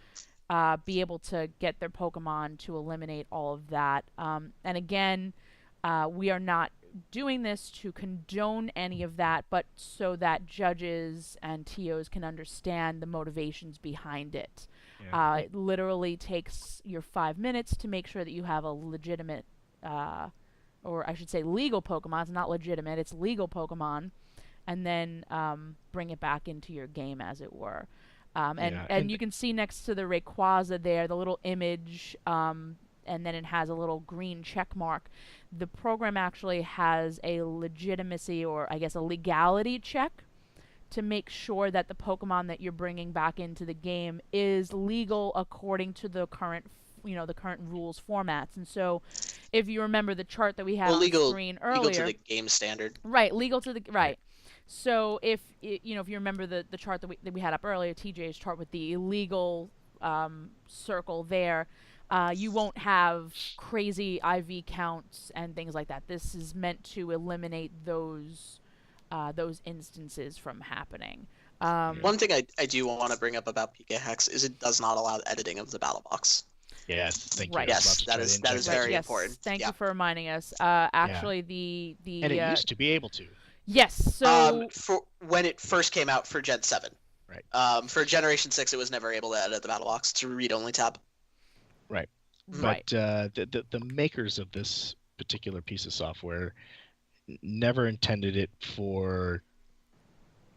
be able to get their Pokemon, to eliminate all of that. And again, we are not doing this to condone any of that, but so that judges and TOs can understand the motivations behind it. Yeah. It literally takes your 5 minutes to make sure that you have a legitimate, or I should say legal Pokemon. It's not legitimate, it's legal Pokemon. And then bring it back into your game, as it were. And you can see next to the Rayquaza there, the little image, and then it has a little green check mark. The program actually has a legitimacy, or I guess a legality check, to make sure that the Pokemon that you're bringing back into the game is legal according to the current rules formats. And so if you remember the chart that we had on the screen earlier, legal to the game standard. Right, legal to the right. So if you remember the chart that we had up earlier, TJ's chart with the illegal circle there, you won't have crazy IV counts and things like that. This is meant to eliminate those instances from happening. One thing I do want to bring up about PK Hex is it does not allow editing of the battle box. Yes, thank you. Right. Yes, that is very important. Thank Yeah. you for reminding us. Actually, the And it used to be able to. yes. So for when it first came out for Gen 7. Right. For Generation 6, it was never able to edit the battle box. It's a read-only tab. Right. right. But the makers of this particular piece of software never intended it for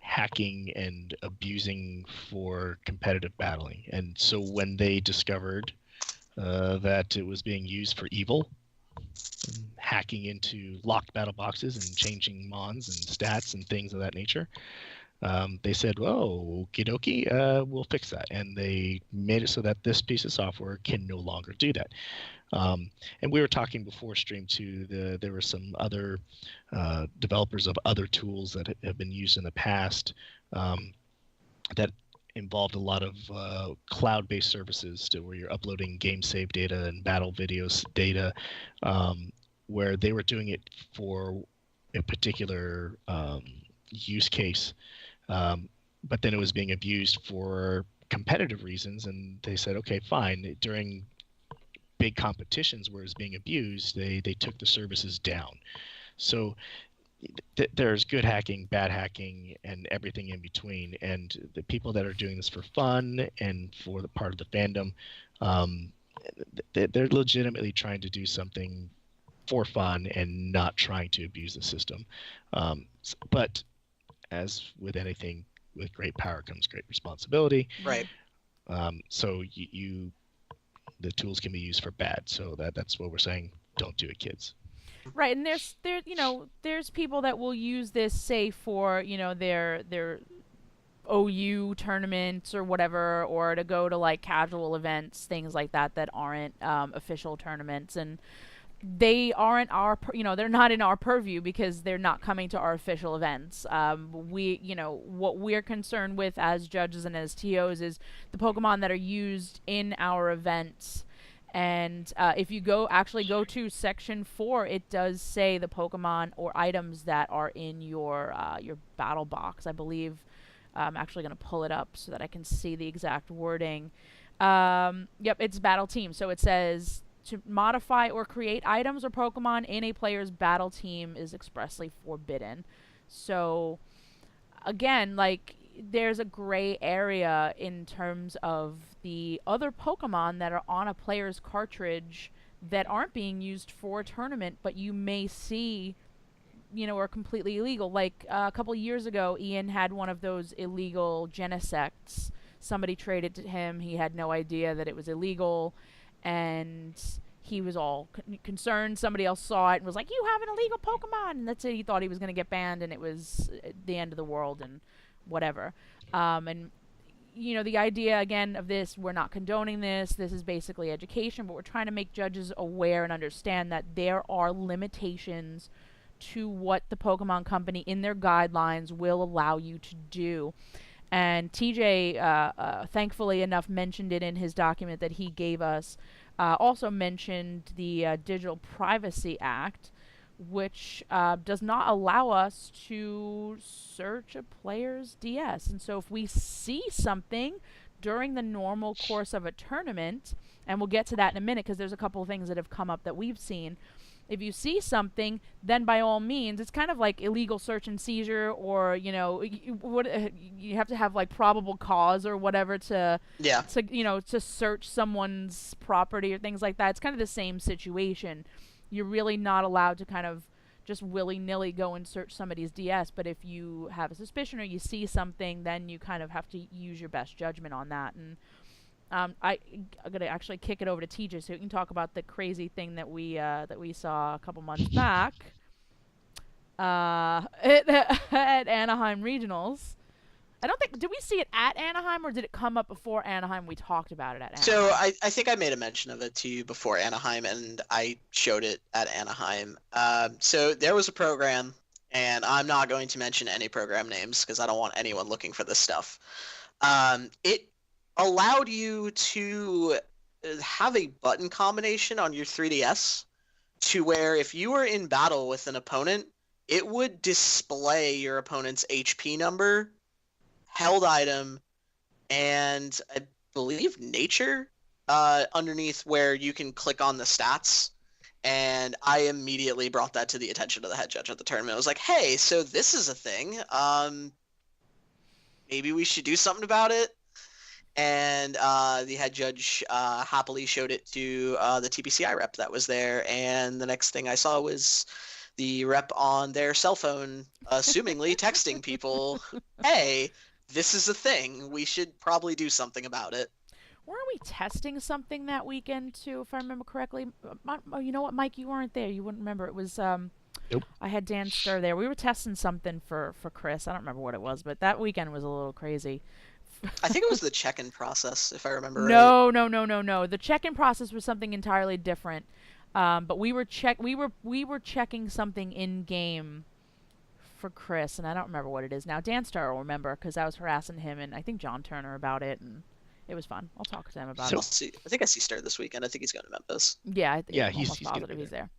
hacking and abusing for competitive battling. And so when they discovered that it was being used for evil, hacking into locked battle boxes and changing mons and stats and things of that nature, they said, "Whoa, okie dokie, we'll fix that." And they made it so that this piece of software can no longer do that. And we were talking before stream too. There were some other developers of other tools that have been used in the past that involved a lot of cloud-based services where you're uploading game save data and battle videos data, where they were doing it for a particular use case, but then it was being abused for competitive reasons, and they said, okay, fine. During big competitions where it's being abused, they took the services down. So there's good hacking, bad hacking, and everything in between. And the people that are doing this for fun and for the part of the fandom, they're legitimately trying to do something for fun and not trying to abuse the system. But as with anything, with great power comes great responsibility. Right. So the tools can be used for bad. So that's what we're saying. Don't do it, kids. Right, and there's people that will use this, say, for their OU tournaments or whatever, or to go to like casual events, things like that aren't official tournaments, and they aren't they're not in our purview because they're not coming to our official events. What we're concerned with as judges and as TOs is the Pokemon that are used in our events. And if you go to section 4, it does say the Pokemon or items that are in your battle box. I believe I'm actually going to pull it up so that I can see the exact wording. Yep, it's battle team. So it says to modify or create items or Pokemon in a player's battle team is expressly forbidden. So again, like, there's a gray area in terms of the other Pokemon that are on a player's cartridge that aren't being used for a tournament, but you may see, are completely illegal. Like a couple years ago, Ian had one of those illegal Genesects. Somebody traded to him. He had no idea that it was illegal, and he was all concerned. Somebody else saw it and was like, "You have an illegal Pokemon!" And that's it. He thought he was going to get banned, and it was the end of the world and whatever. And the idea again of this, we're not condoning this. This is basically education, but we're trying to make judges aware and understand that there are limitations to what the Pokemon Company in their guidelines will allow you to do. And TJ, thankfully enough, mentioned it in his document that he gave us. Also mentioned the Digital Privacy Act, which does not allow us to search a player's DS. And so if we see something during the normal course of a tournament, and we'll get to that in a minute because there's a couple of things that have come up that we've seen. If you see something, then by all means, it's kind of like illegal search and seizure, or you have to have like probable cause or whatever to search someone's property or things like that. It's kind of the same situation. You're really not allowed to kind of just willy-nilly go and search somebody's DS, but if you have a suspicion or you see something, then you kind of have to use your best judgment on that. And I'm gonna actually kick it over to TJ so you can talk about the crazy thing that we saw a couple months back at Anaheim Regionals. I don't think, did we see it at Anaheim, or did it come up before Anaheim? We talked about it at Anaheim. So I think I made a mention of it to you before Anaheim, and I showed it at Anaheim. So there was a program, and I'm not going to mention any program names because I don't want anyone looking for this stuff. It allowed you to have a button combination on your 3DS to where if you were in battle with an opponent, it would display your opponent's HP number, held item, and I believe nature underneath where you can click on the stats. And I immediately brought that to the attention of the head judge at the tournament. I was like, hey, so this is a thing. Maybe we should do something about it. And the head judge happily showed it to the TPCI rep that was there. And the next thing I saw was the rep on their cell phone, assumingly texting people, hey, this is a thing. We should probably do something about it. Weren't we testing something that weekend, too, if I remember correctly? Oh, you know what, Mike? You weren't there. You wouldn't remember. It was, Nope. I had Dan Stir there. We were testing something for Chris. I don't remember what it was, but that weekend was a little crazy. I think it was the check-in process, if I remember right. No. The check-in process was something entirely different. But we were checking something in-game for Chris, and I don't remember what it is now. Dan Star will remember because I was harassing him and I think John Turner about it, and it was fun. I'll talk to him about it. I think I see Star this weekend. I think he's going to Memphis. Yeah, he's positive he's there.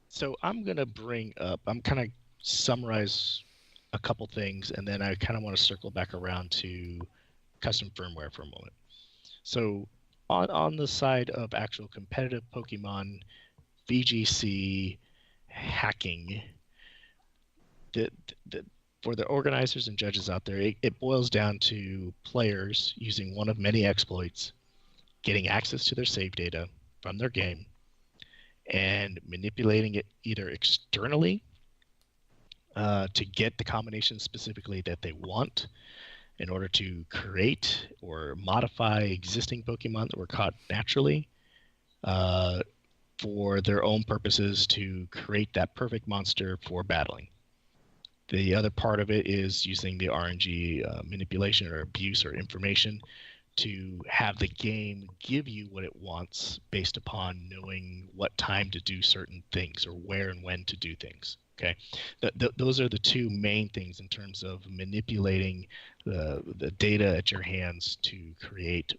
So I'm gonna kind of summarize a couple things, and then I kind of want to circle back around to custom firmware for a moment. So on the side of actual competitive Pokemon VGC hacking, for the organizers and judges out there, it boils down to players using one of many exploits, getting access to their save data from their game, and manipulating it either externally to get the combination specifically that they want in order to create or modify existing Pokemon that were caught naturally for their own purposes to create that perfect monster for battling. The other part of it is using the RNG manipulation or abuse or information to have the game give you what it wants based upon knowing what time to do certain things or where and when to do things. Okay, those are the two main things in terms of manipulating the data at your hands to create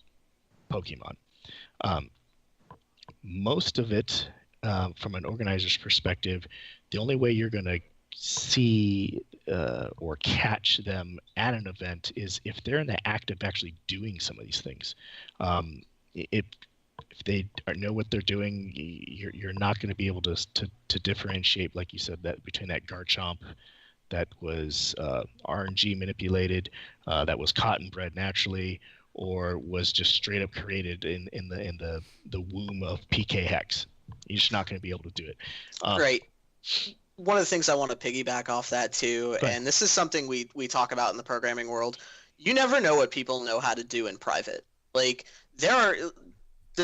Pokemon. Most of it, from an organizer's perspective, the only way you're going to see or catch them at an event is if they're in the act of actually doing some of these things. if they know what they're doing, you're not going to be able to differentiate, like you said, that between that Garchomp that was RNG manipulated, that was cotton bred naturally, or was just straight up created in the womb of PK Hex. You're just not going to be able to do it. Great. One of the things I want to piggyback off that too, and this is something we talk about in the programming world. You never know what people know how to do in private. Like the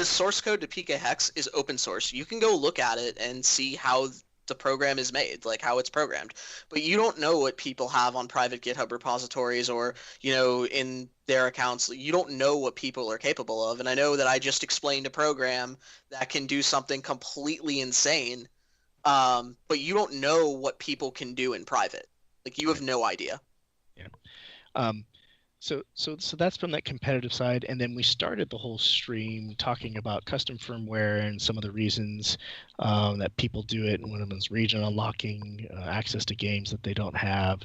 source code to PK Hex is open source. You can go look at it and see how the program is made, like how it's programmed. But you don't know what people have on private GitHub repositories or, in their accounts. You don't know what people are capable of. And I know that I just explained a program that can do something completely insane, but you don't know what people can do in private. Like, you have no idea. Yeah. So that's from that competitive side, and then we started the whole stream talking about custom firmware and some of the reasons that people do it. And one of them is region unlocking, access to games that they don't have,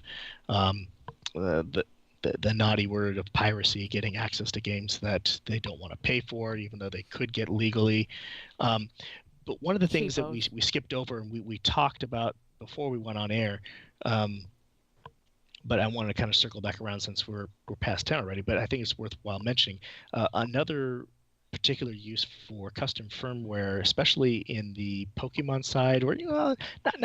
the naughty word of piracy, getting access to games that they don't want to pay for, even though they could get legally. But one of the things that we skipped over and we talked about before we went on air. But I want to kind of circle back around since we're past 10 already, but I think it's worthwhile mentioning another particular use for custom firmware, especially in the Pokemon side, or not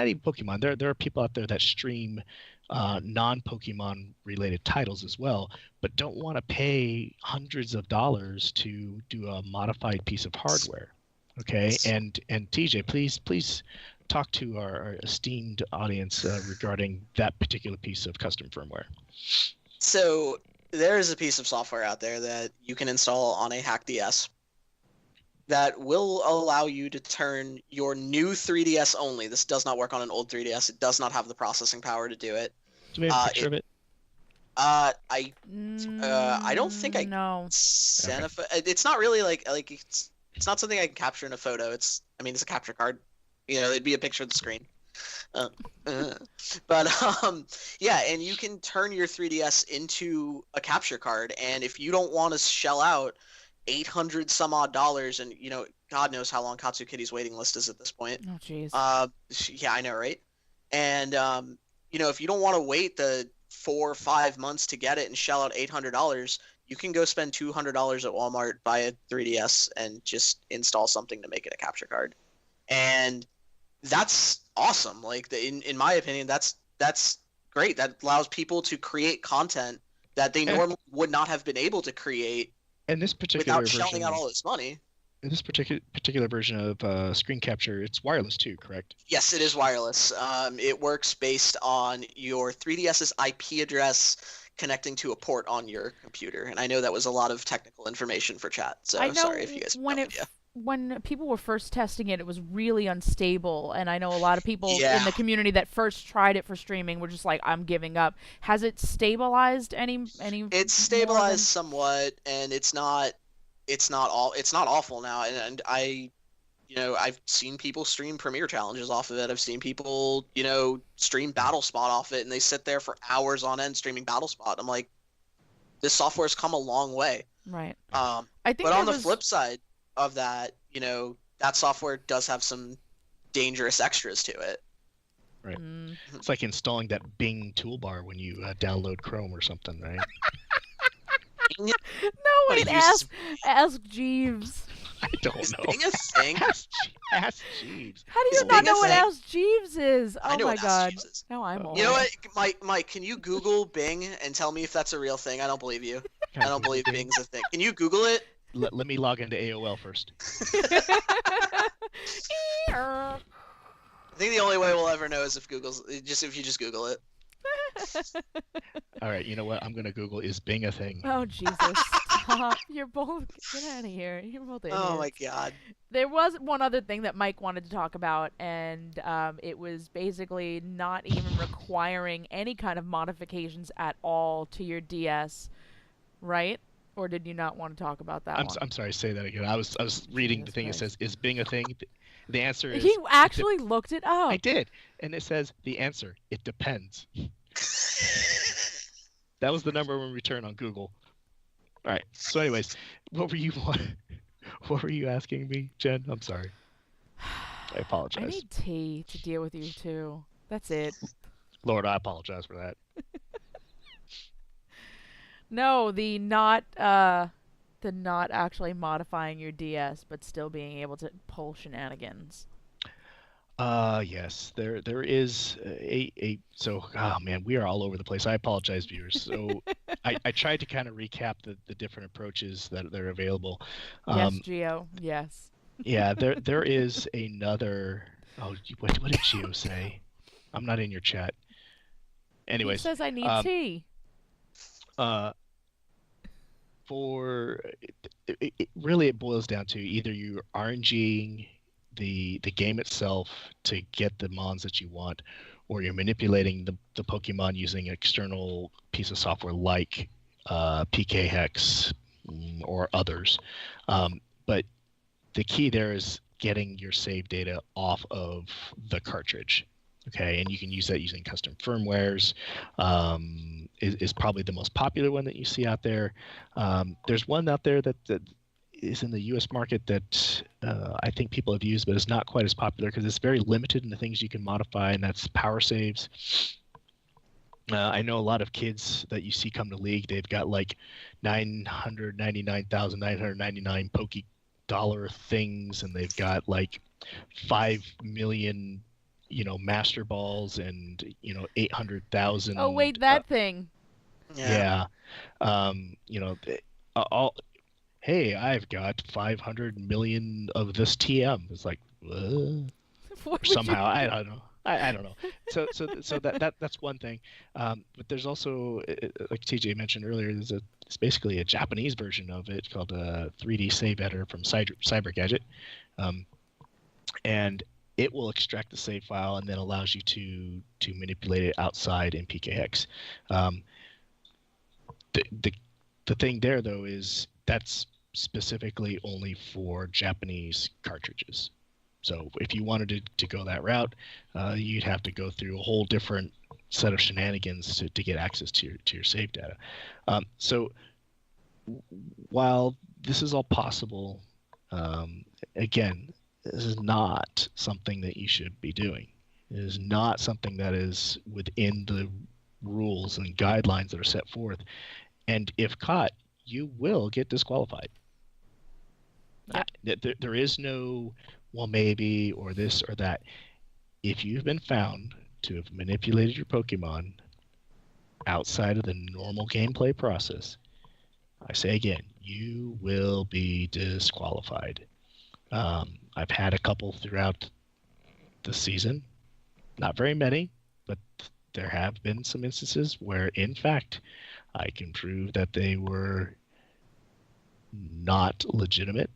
even Pokemon. There are people out there that stream non-Pokemon related titles as well, but don't want to pay hundreds of dollars to do a modified piece of hardware. Okay, and TJ, please talk to our esteemed audience regarding that particular piece of custom firmware. So there is a piece of software out there that you can install on a hack DS that will allow you to turn your new 3DS only. This does not work on an old 3DS. It does not have the processing power to do it. Do we have a picture of it? I don't think I no. sent it's not really like it's not something I can capture in a photo. It's a capture card. It'd be a picture of the screen. But yeah, and you can turn your 3DS into a capture card, and if you don't want to shell out $800 some odd, and God knows how long Katsu Kitty's waiting list is at this point. Oh jeez. Yeah, I know, right? And if you don't want to wait the 4 or 5 months to get it and shell out $800, you can go spend $200 at Walmart, buy a 3DS, and just install something to make it a capture card. And that's awesome. Like, in my opinion, that's great. That allows people to create content that they normally would not have been able to create without shelling out all this money. In this particular version of screen capture, it's wireless too, correct? Yes, it is wireless. It works based on your 3DS's IP address connecting to a port on your computer. And I know that was a lot of technical information for chat, so sorry if you guys have no idea. When people were first testing it, it was really unstable, and I know a lot of people in the community that first tried it for streaming were just like, I'm giving up. Has it stabilized any? It's stabilized somewhat, and it's not awful now. And I've seen people stream Premiere challenges off of it. I've seen people, stream Battle Spot off it, and they sit there for hours on end streaming Battle Spot. I'm like, this software's come a long way. Right. I think. But on the flip side of that, that software does have some dangerous extras to it. Right. It's like installing that Bing toolbar when you download Chrome or something, right? No, wait, ask Jeeves. I don't know. Is Bing a thing? Ask Jeeves. How do you not know what Ask Jeeves is? Oh my god. Now I'm old. You know what, Mike, can you Google Bing and tell me if that's a real thing? I don't believe you. I don't believe Bing's a thing. Can you Google it? Let me log into AOL first. I think the only way we'll ever know is if you just Google it. All right, you know what? I'm gonna Google, is Bing a thing? Oh Jesus! Stop! You're both get out of here. You're both idiots. Oh my god! There was one other thing that Mike wanted to talk about, and it was basically not even requiring any kind of modifications at all to your DS, right? Or did you not want to talk about that one? I'm sorry. Say that again. I was reading the thing. It says, "Is Bing a thing?" The answer is. He actually looked it up. I did, and it says the answer. It depends. That was the number one return on Google. All right. So, anyways, what were you What were you asking me, Jen? I'm sorry. I I apologize. need tea to deal with you too. That's it. Lord, I apologize for that. No, the not actually modifying your DS, but still being able to pull shenanigans. Yes, there is a so oh man, we are all over the place. I apologize, viewers. So I tried to kind of recap the different approaches that are available. Yes, Um, Geo. Yes. yeah, there is another. Oh, what did Gio say? I'm not in your chat. He Anyways, says I need um, tea. uh, for really it boils down to either you RNGing the game itself to get the mons that you want, or you're manipulating the Pokemon using an external piece of software like PK Hex or others. But the key there is getting your save data off of the cartridge. Okay, and you can use that using custom firmwares. Is probably the most popular one that you see out there. There's one out there that is in the U.S. market that I think people have used, but it's not quite as popular because it's very limited in the things you can modify, and that's power saves. I know a lot of kids that you see come to League, they've got like 999,999 Poke dollar things, and they've got like 5 million, Master Balls and, 800,000. Oh wait, that thing. Yeah. Yeah. All, hey, I've got 500 million of this TM. It's like, what? What would you? Somehow, I don't know. I don't know. So that's one thing. But there's also, like TJ mentioned earlier, it's basically a Japanese version of it called a 3D Save Editor from Cyber Gadget, and it will extract the save file and then allows you to manipulate it outside in PKX. The thing there though is that's specifically only for Japanese cartridges. So if you wanted to go that route, you'd have to go through a whole different set of shenanigans to get access to your save data. So while this is all possible, again, this is not something that you should be doing. It is not something that is within the rules and guidelines that are set forth. And if caught, you will get disqualified. Yep. There is no, well, maybe, or this or that. If you've been found to have manipulated your Pokemon outside of the normal gameplay process, I say again, you will be disqualified. I've had a couple throughout the season, not very many, but there have been some instances where, in fact, I can prove that they were not legitimate,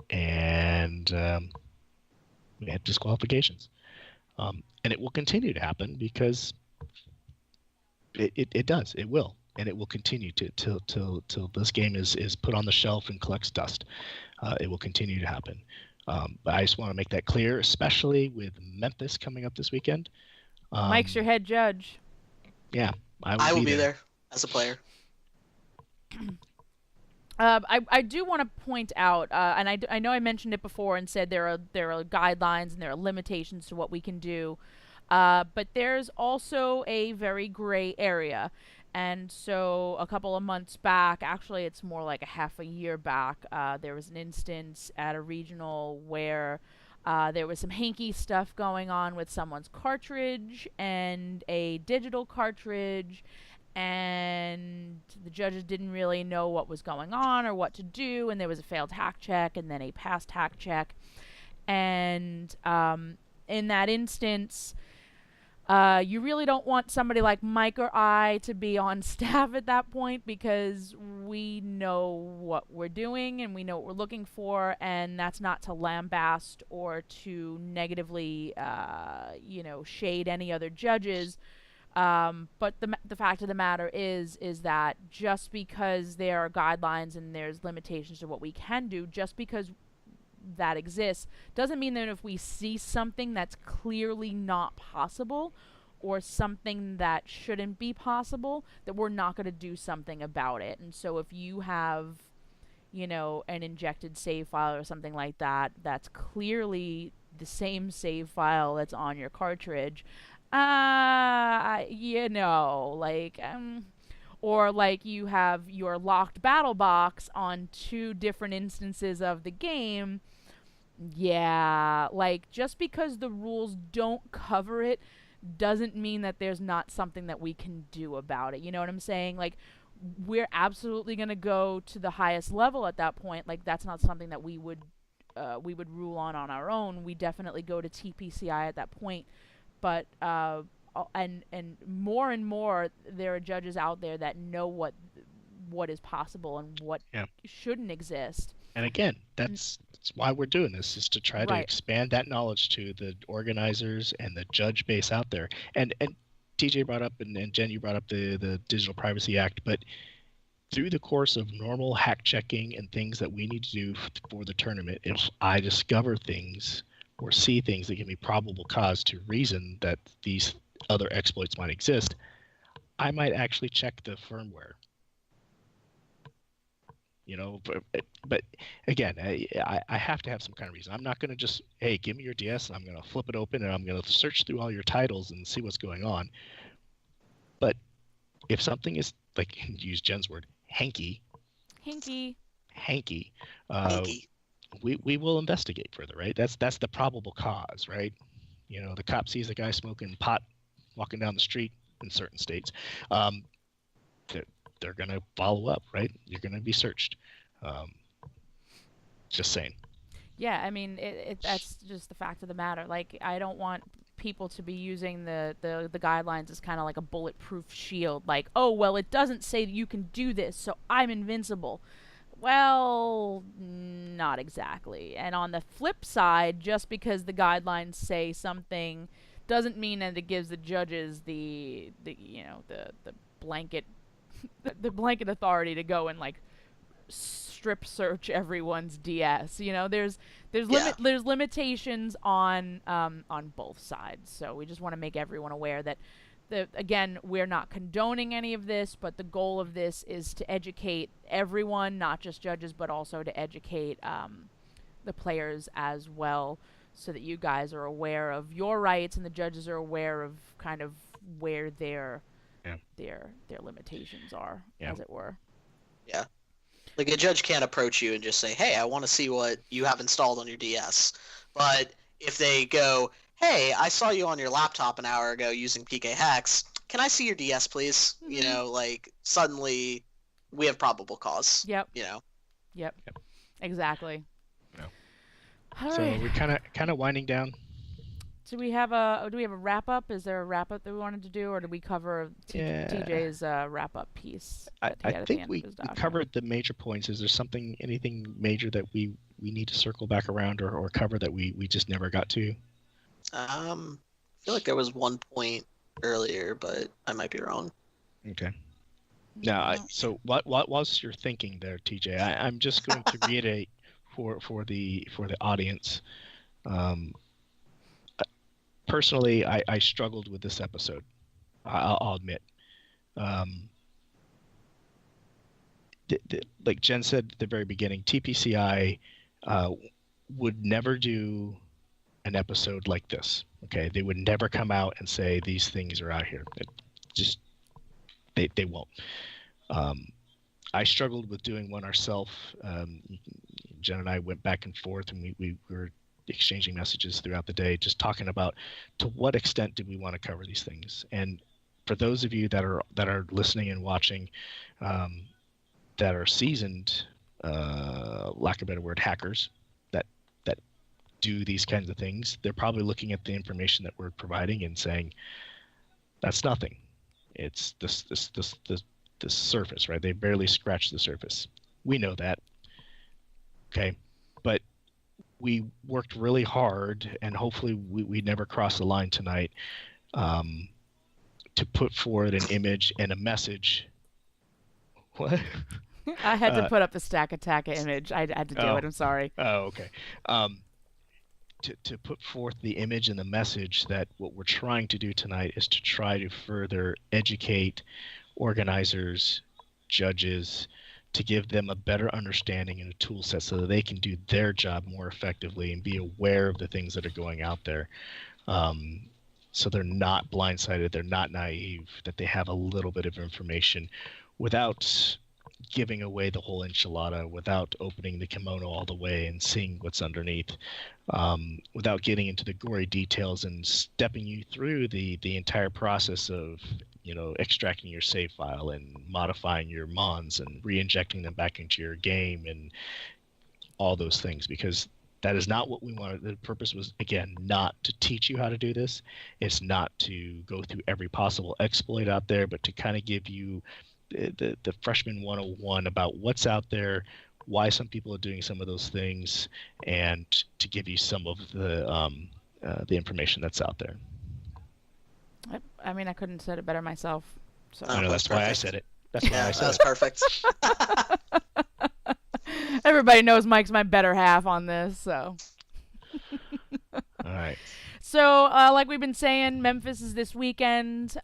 and we had disqualifications. And it will continue to happen because it does. It will. And it will continue till this game is put on the shelf and collects dust. It will continue to happen. But I just want to make that clear, especially with Memphis coming up this weekend. Mike's your head judge. Yeah, I will be there as a player. I do want to point out, and I know I mentioned it before and said there are guidelines and there are limitations to what we can do, but there's also a very gray area. And so a couple of months back, actually it's more like a half a year back, there was an instance at a regional where there was some hanky stuff going on with someone's cartridge and a digital cartridge, and the judges didn't really know what was going on or what to do, and there was a failed hack check and then a passed hack check. And in that instance, you really don't want somebody like Mike or I to be on staff at that point, because we know what we're doing and we know what we're looking for, and that's not to lambast or to negatively, shade any other judges. But the fact of the matter is that just because there are guidelines and there's limitations to what we can do, just because that exists, doesn't mean that if we see something that's clearly not possible or something that shouldn't be possible, that we're not going to do something about it. And so if you have, an injected save file or something like that, that's clearly the same save file that's on your cartridge. Like, or like you have your locked battle box on two different instances of the game. Yeah, like just because the rules don't cover it doesn't mean that there's not something that we can do about it. You know what I'm saying? Like, we're absolutely going to go to the highest level at that point. Like, that's not something that we would rule on our own. We definitely go to TPCI at that point. But and more there are judges out there that know what is possible and what Yeah. shouldn't exist. And again, that's why we're doing this, is to try to Right. expand that knowledge to the organizers and the judge base out there. And TJ brought up, and Jen, you brought up the Digital Privacy Act, but through the course of normal hack checking and things that we need to do for the tournament, if I discover things or see things that give me probable cause to reason that these other exploits might exist, I might actually check the firmware. But again, I have to have some kind of reason. I'm not going to just, hey, give me your DS, and I'm going to flip it open, and I'm going to search through all your titles and see what's going on. But if something is, like, use Jen's word, hanky, Hinky. Hinky. we will investigate further, right? That's the probable cause, right? The cop sees a guy smoking pot walking down the street in certain states. They're going to follow up, right? You're going to be searched. Just saying. Yeah, I mean, that's just the fact of the matter. Like, I don't want people to be using the guidelines as kind of like a bulletproof shield. Like, oh, well, it doesn't say that you can do this, so I'm invincible. Well, not exactly. And on the flip side, just because the guidelines say something doesn't mean that it gives the judges the blanket the blanket authority to go and, like, strip search everyone's DS. There's limitations on both sides. So we just want to make everyone aware that again, we're not condoning any of this, but the goal of this is to educate everyone, not just judges, but also to educate the players as well, so that you guys are aware of your rights and the judges are aware of kind of where their limitations are, as it were. Yeah. Like, a judge can't approach you and just say, hey, I want to see what you have installed on your DS. But if they go, hey, I saw you on your laptop an hour ago using PK Hacks, can I see your DS, please? Mm-hmm. Like, suddenly we have probable cause. Yep. Yep. Exactly. All So right. we're kind of winding down. Do we have a wrap up? Is there a wrap up that we wanted to do, or did we cover TJ's wrap up piece? I think we covered the major points. Is there anything major that we need to circle back around or cover that we just never got to? I feel like there was one point earlier, but I might be wrong. Okay. Now, so what was your thinking there, TJ? I'm just going to reiterate for the audience. Personally, I struggled with this episode. I'll admit. Like Jen said at the very beginning, TPCI would never do an episode like this. Okay, they would never come out and say these things are out here. They won't. I struggled with doing one ourselves. Jen and I went back and forth, and we were exchanging messages throughout the day, just talking about to what extent do we want to cover these things. And for those of you that are listening and watching, that are seasoned, lack of a better word, hackers that do these kinds of things, they're probably looking at the information that we're providing and saying, that's nothing. It's this surface, right? They barely scratched the surface. We know that. Okay. But we worked really hard, and hopefully we never cross the line tonight, to put forward an image and a message. What? I had to put up the Stack Attack image. I had to do it. I'm sorry. Oh, okay. To put forth the image and the message that what we're trying to do tonight is to try to further educate organizers, judges, to give them a better understanding and a tool set so that they can do their job more effectively and be aware of the things that are going out there. So they're not blindsided, they're not naive, that they have a little bit of information without giving away the whole enchilada, without opening the kimono all the way and seeing what's underneath, without getting into the gory details and stepping you through the entire process of, you know, extracting your save file and modifying your mons and re-injecting them back into your game and all those things, because that is not what we wanted. The purpose was, again, not to teach you how to do this. It's not to go through every possible exploit out there, but to kind of give you the freshman 101 about what's out there, why some people are doing some of those things, and to give you some of the information that's out there. I mean, I couldn't have said it better myself. So. I know, that's why I said it. That's why I said that's it. perfect. Everybody knows Mike's my better half on this, so. All right. So, like we've been saying, Memphis is this weekend.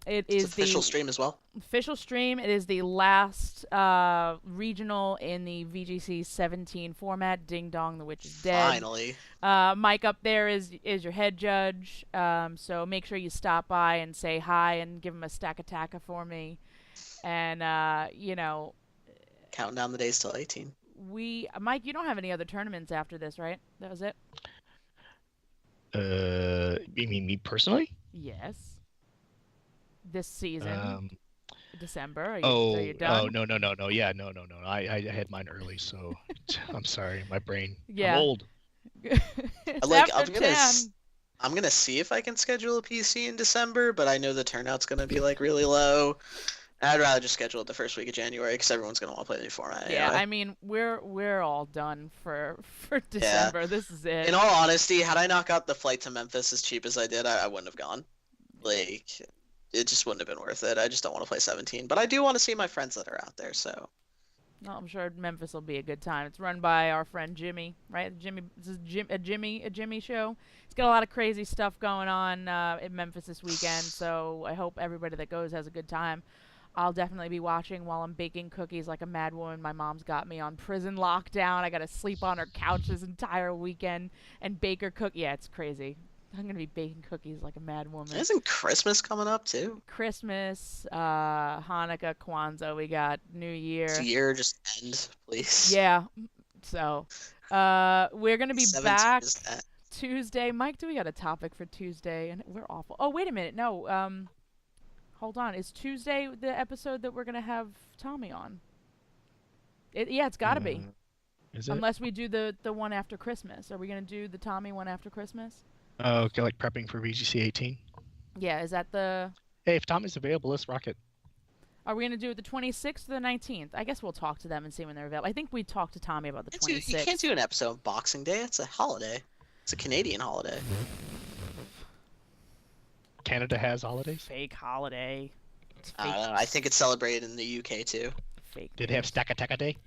It is it's official stream as well. Official stream. It is the last regional in the VGC 17 format. Ding dong, the witch is dead. Finally. Mike up there is your head judge. So make sure you stop by and say hi and give him a stack attacker for me. And you know, counting down the days till 18. Mike, you don't have any other tournaments after this, right? That was it? You mean me personally? Yes. This season, December. Are you done? Oh, no. Yeah, no. I had mine early, so I'm sorry. My brain. Yeah. I'm old. Like, after 10. I'm gonna see if I can schedule a PC in December, but I know the turnout's gonna be like really low. I'd rather just schedule it the first week of January because everyone's gonna want to play the new format. Yeah, anyway. I mean we're all done for December. Yeah. This is it. In all honesty, had I not got the flight to Memphis as cheap as I did, I wouldn't have gone. Like, it just wouldn't have been worth it. I just don't want to play 17, but I do want to see my friends that are out there. So. No, I'm sure Memphis will be a good time. It's run by our friend Jimmy, right? This is a Jimmy show. He's got a lot of crazy stuff going on in Memphis this weekend, so I hope everybody that goes has a good time. I'll definitely be watching while I'm baking cookies like a mad woman. My mom's got me on prison lockdown. I got to sleep on her couch this entire weekend and bake her cook. Yeah, it's crazy. I'm going to be baking cookies like a mad woman. Isn't Christmas coming up, too? Christmas, Hanukkah, Kwanzaa, we got New Year. Does the year just end, please? Yeah. So, we're going to be back Tuesday. Mike, do we got a topic for Tuesday? And we're awful. Oh, wait a minute. No, hold on. Is Tuesday the episode that we're going to have Tommy on? Yeah, it's got to be. Is it? Unless we do the one after Christmas. Are we going to do the Tommy one after Christmas? Oh, okay, like prepping for VGC 18? Yeah, is that the... Hey, if Tommy's available, let's rock it. Are we going to do it the 26th or the 19th? I guess we'll talk to them and see when they're available. I think we talked to Tommy about the 26th. You can't do an episode of Boxing Day. It's a holiday. It's a Canadian holiday. Canada has holidays? Fake holiday. It's fake. I don't know. I think it's celebrated in the UK, too. Fake. Did they have Stack Attack Day?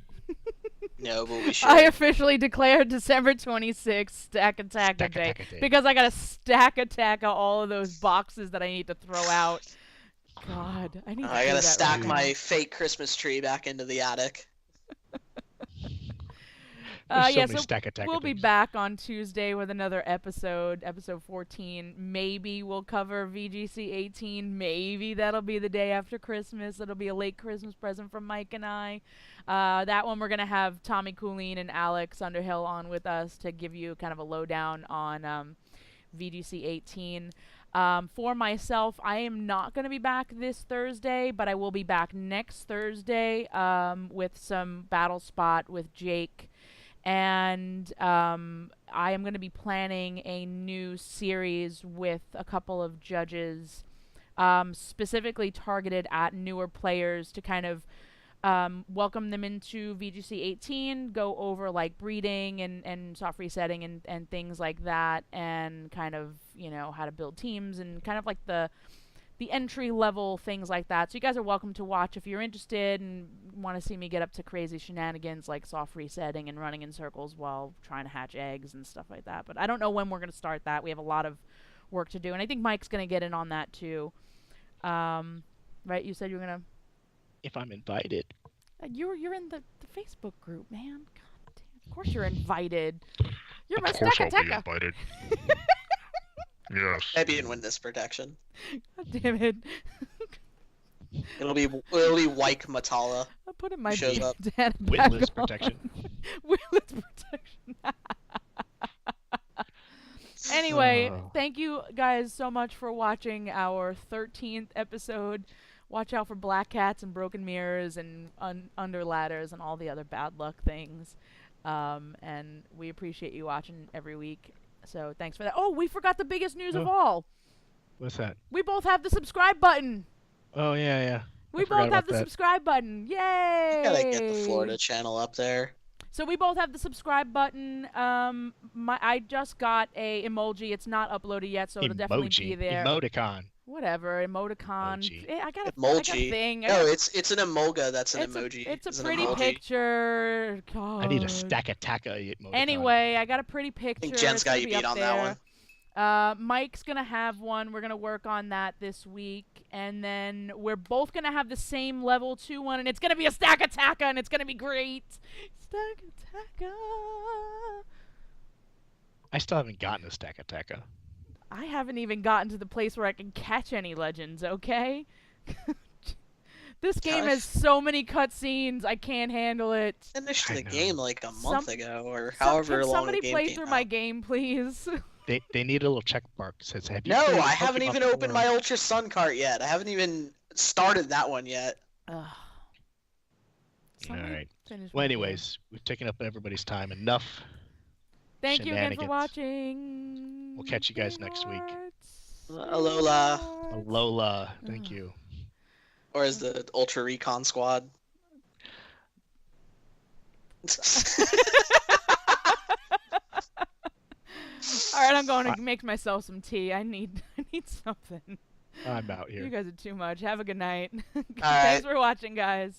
No, but we should. I officially declared December 26th Stack Attacker Day because I got a stack attack of all of those boxes that I need to throw out. God, I need to I gotta stack right my fake Christmas tree back into the attic. Yeah, so we'll be back on Tuesday with another episode 14. Maybe we'll cover VGC 18. Maybe that'll be the day after Christmas. It'll be a late Christmas present from Mike and I. That one we're going to have Tommy Coolene and Alex Underhill on with us to give you kind of a lowdown on VGC 18. For myself, I am not going to be back this Thursday, but I will be back next Thursday with some Battle Spot with Jake. And I am going to be planning a new series with a couple of judges specifically targeted at newer players to kind of welcome them into VGC 18, go over like breeding and soft resetting and things like that, and kind of, you know, how to build teams and kind of like the entry level things like that. So you guys are welcome to watch if you're interested and want to see me get up to crazy shenanigans like soft resetting and running in circles while trying to hatch eggs and stuff like that. But I don't know when we're going to start that. We have a lot of work to do, and I think Mike's going to get in on that too. Right? You said you were going to... If I'm invited. You're in the Facebook group, man. God damn. Of course you're invited. You're my Of course I'll be Stacka. invited. Yes. Maybe in witness protection. God damn it. It'll be Wyke Matala. I put in my Shows up. dad Witless back on. protection. Witless protection. Anyway, Oh. thank you guys so much for watching our 13th episode. Watch out for black cats and broken mirrors and under ladders and all the other bad luck things. And we appreciate you watching every week. So thanks for that. Oh, we forgot the biggest news of Oh. all. What's that? We both have the subscribe button. Oh yeah, yeah. We forgot both have about the that. subscribe button. Yay! Gotta get the Florida channel up there. So we both have the subscribe button. I just got a emoji. It's not uploaded yet, so it'll definitely be Emoji. there. Emoticon. Whatever, emoticon. Emoji. I got a Emoji. thing. No, it's an emoga that's an it's emoji. it's a an pretty emoji. picture. I need a God. Stacka emoticon. Anyway, I got a pretty I picture. think Jen's It's got gonna you be beat up on there. that one. Mike's gonna have one. We're gonna work on that this week, and then we're both gonna have the same level 2 one, and it's gonna be a stack attacker, and it's gonna be great. Stack attacker. I still haven't gotten a Stacka. I haven't even gotten to the place where I can catch any legends. Okay. This game has so many cutscenes. I can't handle it. Finished I the know. game like a month ago, or Can however long somebody the game play came through out. my game, please? They need a little check mark that says, "Have you?" No, played I haven't Pokemon even before?" opened my Ultra Sun cart yet. I haven't even started that one yet. Ugh. Somebody Alright. finish Well, my game. anyways, we've taken up everybody's time. Enough. Thank you again for shenanigans. watching. We'll catch you guys next week. Alola. Alola. Thank Ugh. you. Or is the Ultra Recon Squad? All right, I'm going to make myself some tea. I need something. I'm out here. You guys are too much. Have a good night. right. Thanks for watching, guys.